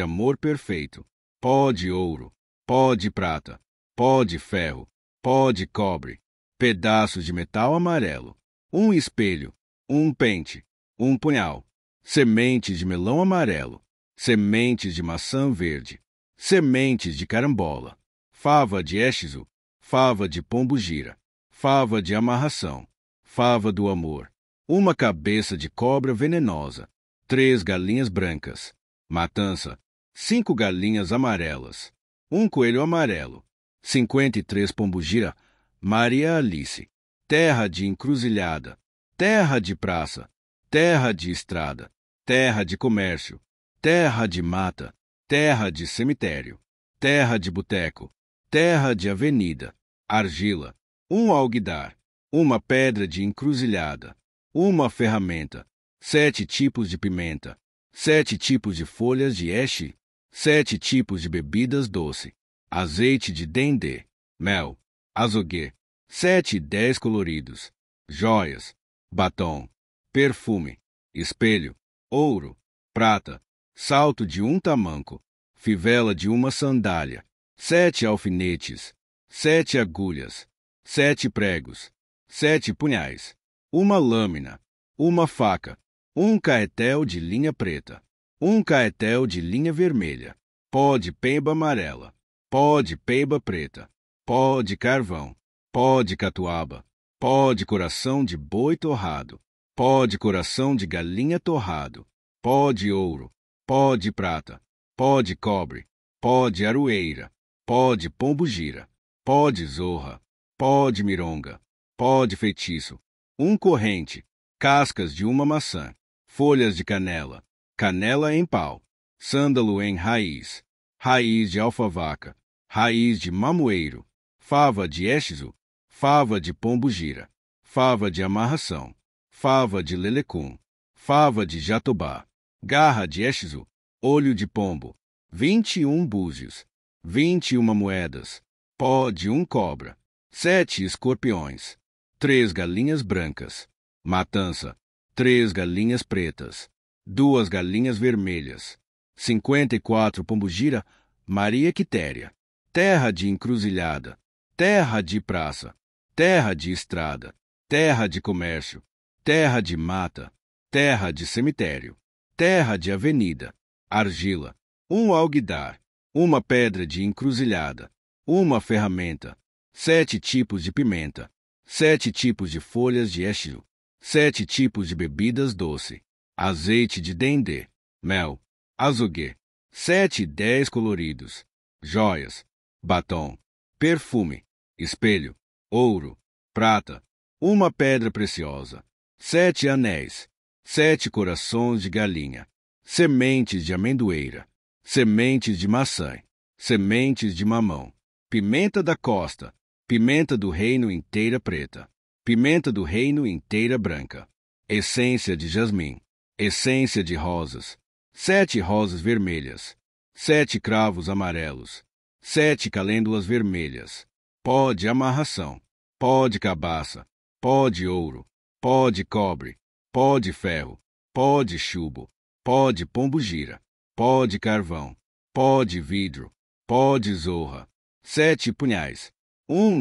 amor perfeito, pó de ouro, pó de prata, pó de ferro, pó de cobre, pedaços de metal amarelo, 1 espelho, 1 pente, 1 punhal, sementes de melão amarelo, sementes de maçã verde, sementes de carambola, fava de éxiso, fava de pombo-gira, fava de amarração, fava do amor, 1 cabeça de cobra venenosa, 3 galinhas brancas, matança, 5 galinhas amarelas, 1 coelho amarelo, 53 pombo-gira, Maria Alice, terra de encruzilhada, terra de praça, terra de estrada, terra de comércio, terra de mata, terra de cemitério, terra de boteco, terra de avenida, argila, 1 alguidar, 1 pedra de encruzilhada, 1 ferramenta, 7 tipos de pimenta, 7 tipos de folhas de esche, 7 tipos de bebidas doce, azeite de dendê, mel, azoguê, 7 e 10 coloridos, joias, batom, perfume, espelho, ouro, prata, salto de 1 tamanco, fivela de 1 sandália, 7 alfinetes, 7 agulhas, 7 pregos, 7 punhais, 1 lâmina, 1 faca, 1 caetel de linha preta, 1 caetel de linha vermelha, pó de pemba amarela, pó de pemba preta, pó de carvão, pó de catuaba, pó de coração de boi torrado, pó de coração de galinha torrado, pó de ouro, pó de prata, pó de cobre, pó de aroeira, pó de pombo-gira, pó de zorra, pó de mironga, pó de feitiço, 1 corrente, cascas de 1 maçã, folhas de canela, canela em pau, sândalo em raiz, raiz de alfavaca, raiz de mamoeiro, fava de éxiso, fava de pombo-gira, fava de amarração, fava de lelecum, fava de jatobá, garra de éxiso, olho de pombo, 21 búzios, 21 moedas, pó de cobra, 7 escorpiões, 3 galinhas brancas, matança, 3 galinhas pretas, 2 galinhas vermelhas, 54 pombo-gira, Maria Quitéria, terra de encruzilhada, terra de praça, terra de estrada, terra de comércio, terra de mata, terra de cemitério, terra de avenida, argila, alguidar, uma pedra de encruzilhada, uma ferramenta, 7 tipos de pimenta, 7 tipos de folhas de éxilo, 7 tipos de bebidas doce, azeite de dendê, mel, azoguê, 7 e 10 coloridos, joias, batom, perfume, espelho, ouro, prata, uma pedra preciosa, 7 anéis, 7 corações de galinha, sementes de amendoeira, sementes de maçã, sementes de mamão, pimenta da costa, pimenta do reino inteira preta, pimenta do reino inteira branca, essência de jasmim, essência de rosas, 7 rosas vermelhas, 7 cravos amarelos, 7 calêndulas vermelhas, pó de amarração, pó de cabaça, pó de ouro, pó de cobre, pó de ferro, pó de chumbo, pó de pombo-gira, pó de carvão, pó de vidro, pó de zorra, 7 punhais,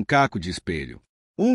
caco de espelho,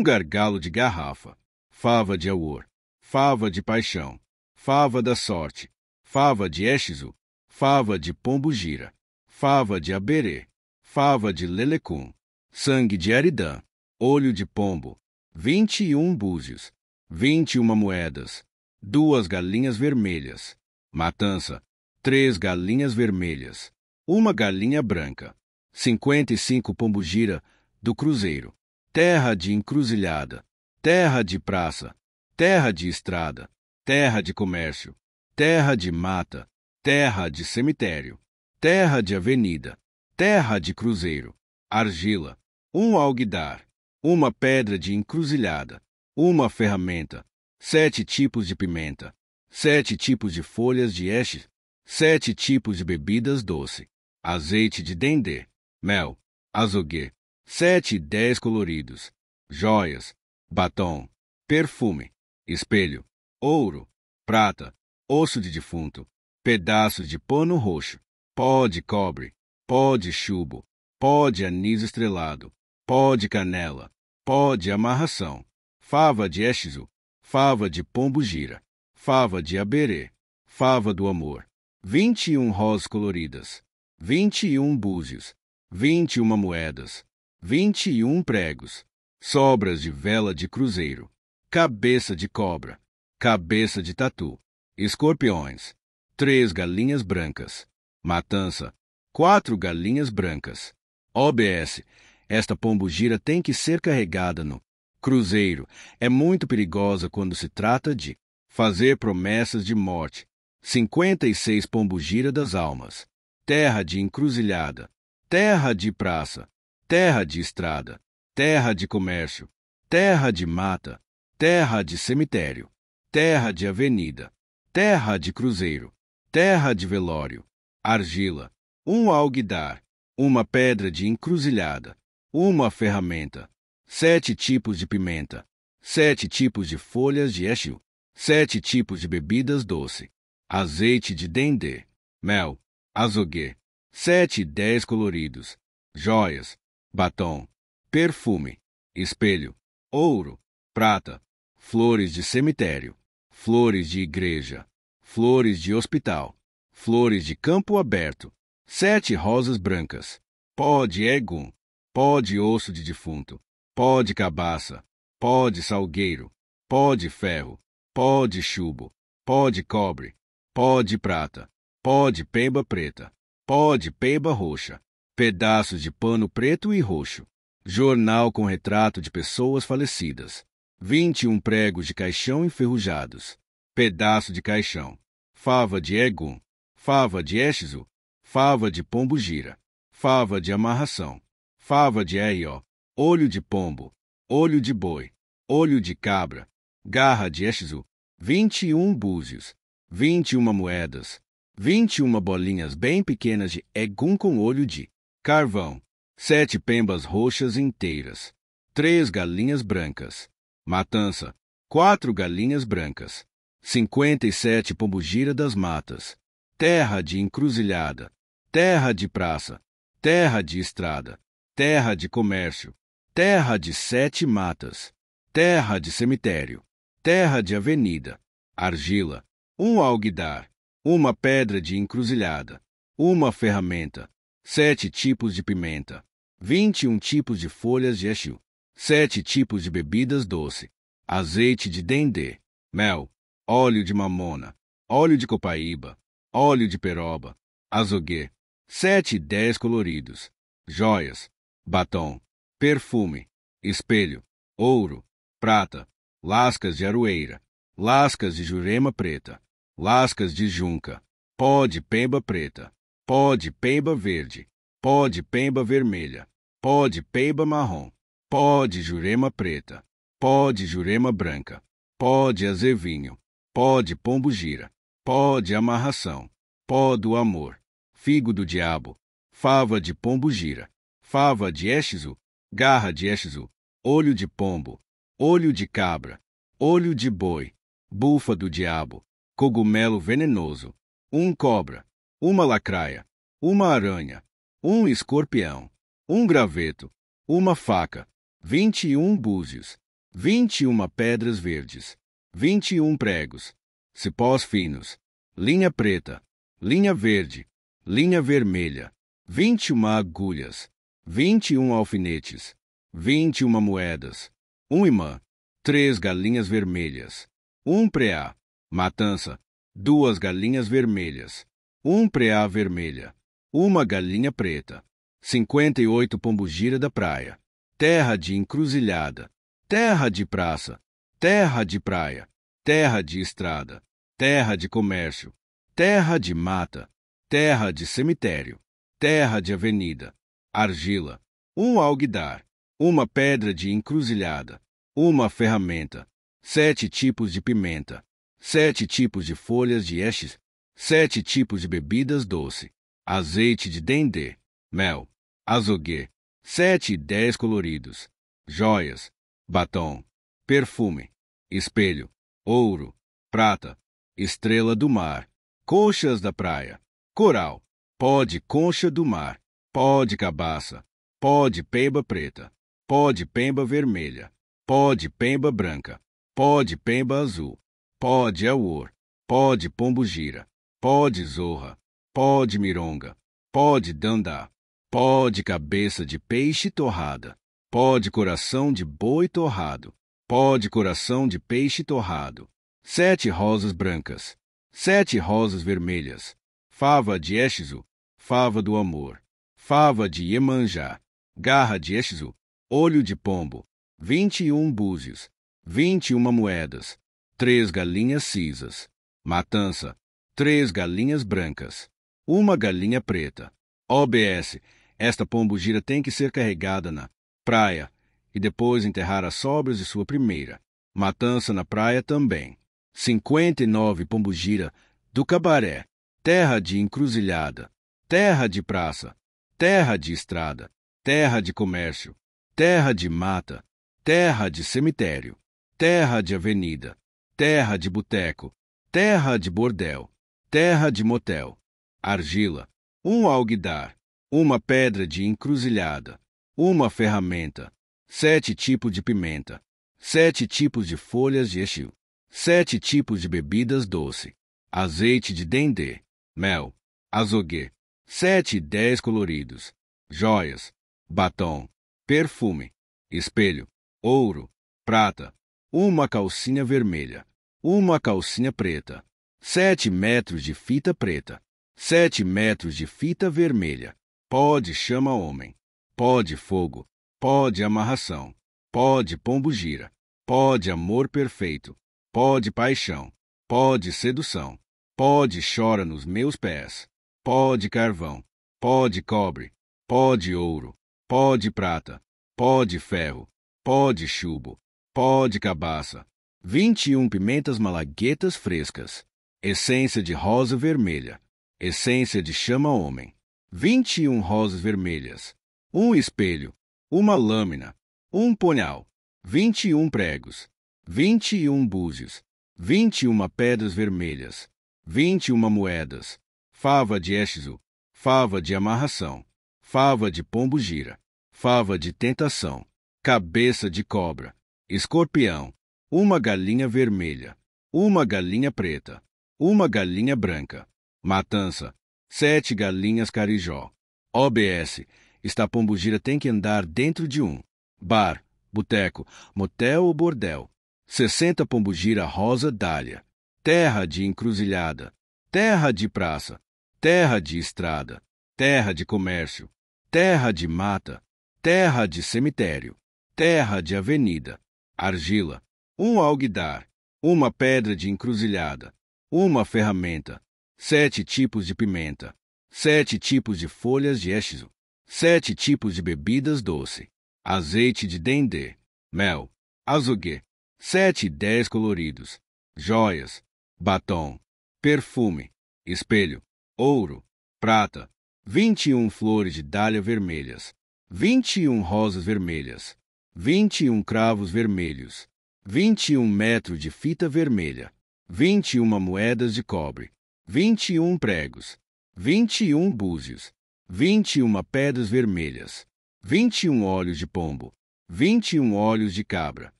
gargalo de garrafa, fava de aor, fava de paixão, fava da sorte, fava de éxiso, fava de pombo-gira, fava de aberê, fava de lelecum, sangue de aridã, olho de pombo, 21 búzios, 21 moedas, 2 galinhas vermelhas, matança, 3 galinhas vermelhas, uma galinha branca, 55 pombo-gira do cruzeiro, terra de encruzilhada, terra de praça, terra de estrada, terra de comércio, terra de mata, terra de cemitério, terra de avenida, terra de cruzeiro, argila, alguidar, uma pedra de encruzilhada, uma ferramenta, 7 tipos de pimenta, 7 tipos de folhas de esche, 7 tipos de bebidas doce, azeite de dendê, mel, azoguê, 7 e 10 coloridos, joias, batom, perfume, espelho, ouro, prata, osso de defunto, pedaços de pano roxo, pó de cobre, pó de chumbo, pó de anis estrelado, pó de canela, pó de amarração, fava de éxiso, fava de pombo-gira, fava de aberê, fava do amor, 21 rosas coloridas, 21 búzios, 21 moedas, 21 pregos, sobras de vela de cruzeiro, cabeça de cobra, cabeça de tatu, escorpiões, 3 galinhas brancas, matança, 4 galinhas brancas. OBS, esta pombo-gira tem que ser carregada no cruzeiro. É muito perigosa quando se trata de fazer promessas de morte. 56 pombo-gira das almas, terra de encruzilhada, terra de praça, terra de estrada, terra de comércio, terra de mata, terra de cemitério, terra de avenida, terra de cruzeiro, terra de velório, argila, alguidar, uma pedra de encruzilhada, uma ferramenta, 7 tipos de pimenta, 7 tipos de folhas de éxilo, 7 tipos de bebidas doce, azeite de dendê, mel, azoguê, 7 e 10 coloridos, joias, batom, perfume, espelho, ouro, prata, flores de cemitério, flores de igreja, flores de hospital, flores de campo aberto, 7 rosas brancas, pó de egum, pó de osso de defunto, pó de cabaça, pó de salgueiro, pó de ferro, pó de chumbo, pó de cobre, pó de prata, pó de pemba preta, pó de pemba roxa, pedaços de pano preto e roxo, jornal com retrato de pessoas falecidas, 21 pregos de caixão enferrujados, pedaço de caixão, fava de egum, fava de éxiso, fava de pombo-gira, fava de amarração, fava de R.O., olho de pombo, olho de boi, olho de cabra, garra de Exu, 21 búzios, 21 moedas, 21 bolinhas bem pequenas de egum com olho de carvão, 7 pembas roxas inteiras, 3 galinhas brancas, matança, 4 galinhas brancas, 57 pombugira das matas, terra de encruzilhada, terra de praça, terra de estrada, terra de comércio, terra de 7 matas, terra de cemitério, terra de avenida, argila, um alguidar, uma pedra de encruzilhada, uma ferramenta, 7 tipos de pimenta, 21 tipos de folhas de Exu, 7 tipos de bebidas doce, azeite de dendê, mel, óleo de mamona, óleo de copaíba, óleo de peroba, azoguê, 7 e 10 coloridos, joias, batom, perfume, espelho, ouro, prata, lascas de aroeira, lascas de jurema preta, lascas de junca, pó de pemba preta, pó de pemba verde, pó de pemba vermelha, pó de pemba marrom, pó de jurema preta, pó de jurema branca, pó de azevinho, pó de pombo-gira, pó de amarração, pó do amor, figo do diabo, fava de pombo-gira, fava de Exu, garra de Exu, olho de pombo, olho de cabra, olho de boi, bufa do diabo, cogumelo venenoso, um cobra, uma lacraia, uma aranha, um escorpião, um graveto, uma faca, 21 búzios, 21 pedras verdes, 21 pregos, cipós finos, linha preta, linha verde, linha vermelha, 21 agulhas, 21 alfinetes, 21 moedas, um imã, 3 galinhas vermelhas, um preá, matança, 2 galinhas vermelhas, um preá vermelha, uma galinha preta, 58 pombugira da praia, terra de encruzilhada, terra de praça, terra de praia, terra de estrada, terra de comércio, terra de mata, terra de cemitério, terra de avenida, argila, um alguidar, uma pedra de encruzilhada, uma ferramenta, 7 tipos de pimenta, 7 tipos de folhas de Exu, 7 tipos de bebidas doce, azeite de dendê, mel, azoguê, 7 e 10 coloridos, joias, batom, perfume, espelho, ouro, prata, estrela do mar, conchas da praia, coral, pó de concha do mar, pó de cabaça, pó de pemba preta, pó de pemba vermelha, pó de pemba branca, pó de pemba azul, pó de aor, pó de pombo-gira, pó de zorra, pó de mironga, pó de dandá, pó de cabeça de peixe torrada, pó de coração de boi torrado, pó de coração de peixe torrado, 7 rosas brancas, 7 rosas vermelhas, fava de Exu, fava do amor, fava de Iemanjá, garra de Exu, olho de pombo, 21 búzios, 21 moedas, 3 galinhas cisas, matança, 3 galinhas brancas, uma galinha preta. OBS, esta pombo-gira tem que ser carregada na praia e depois enterrar as sobras de sua primeira. Matança na praia também. 59 pombo-gira do cabaré, terra de encruzilhada, terra de praça, terra de estrada, terra de comércio, terra de mata, terra de cemitério, terra de avenida, terra de boteco, terra de bordel, terra de motel, argila, um alguidar, uma pedra de encruzilhada, uma ferramenta, 7 tipos de pimenta, 7 tipos de folhas de Exu, 7 tipos de bebidas doce, azeite de dendê, mel, azoguê, 7 e 10 coloridos, joias, batom, perfume, espelho, ouro, prata, uma calcinha vermelha, uma calcinha preta, 7 metros de fita preta, 7 metros de fita vermelha, pó de chama-homem, pó de fogo, pó de amarração, pó de pombo-gira, pó de amor perfeito, pó de paixão, pó de sedução, pó de chora nos meus pés, pó de carvão, pó de cobre, pó de ouro, pó de prata, pó de ferro, pó de chumbo, pó de cabaça, 21 pimentas malaguetas frescas, essência de rosa vermelha, essência de chama-homem, 21 rosas vermelhas, um espelho, uma lâmina, um punhal, 21 pregos, 21 búzios, 21 pedras vermelhas, 21 moedas, fava de éxiso, fava de amarração, fava de pombo-gira, fava de tentação, cabeça de cobra, escorpião, uma galinha vermelha, uma galinha preta, uma galinha branca, matança, 7 galinhas carijó. OBS, esta pombo-gira tem que andar dentro de um bar, boteco, motel ou bordel. 60 pombo-gira rosa dália, terra de encruzilhada, terra de praça, terra de estrada, terra de comércio, terra de mata, terra de cemitério, terra de avenida, argila, um alguidar, uma pedra de encruzilhada, uma ferramenta, 7 tipos de pimenta, 7 tipos de folhas de éxiso, 7 tipos de bebidas doce, azeite de dendê, mel, azoguê, 7 e 10 coloridos, joias, batom, perfume, espelho, ouro, prata, 21 flores de dália vermelhas, 21 rosas vermelhas, 21 cravos vermelhos, 21 metros de fita vermelha, 21 moedas de cobre, 21 pregos, 21 búzios, 21 pedras vermelhas, 21 olhos de pombo, 21 olhos de cabra,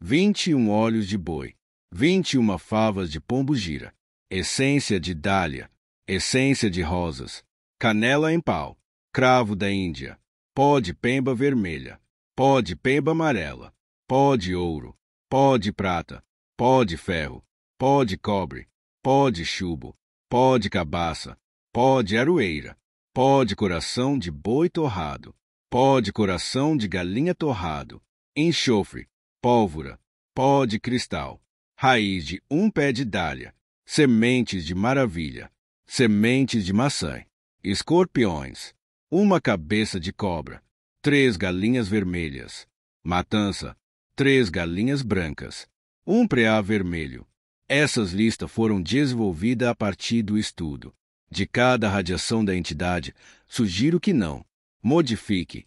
21 olhos de boi, 21 favas de pombo-gira, essência de dália, essência de rosas, canela em pau, cravo da Índia, pó de pemba vermelha, pó de pemba amarela, pó de ouro, pó de prata, pó de ferro, pó de cobre, pó de chumbo, pó de cabaça, pó de aroeira, pó de coração de boi torrado, pó de coração de galinha torrado, enxofre, pólvora, pó de cristal, raiz de um pé de dália, sementes de maravilha, sementes de maçã, escorpiões, uma cabeça de cobra, 3 galinhas vermelhas, matança, 3 galinhas brancas, um preá vermelho. Essas listas foram desenvolvidas a partir do estudo de cada radiação da entidade. Sugiro que não modifique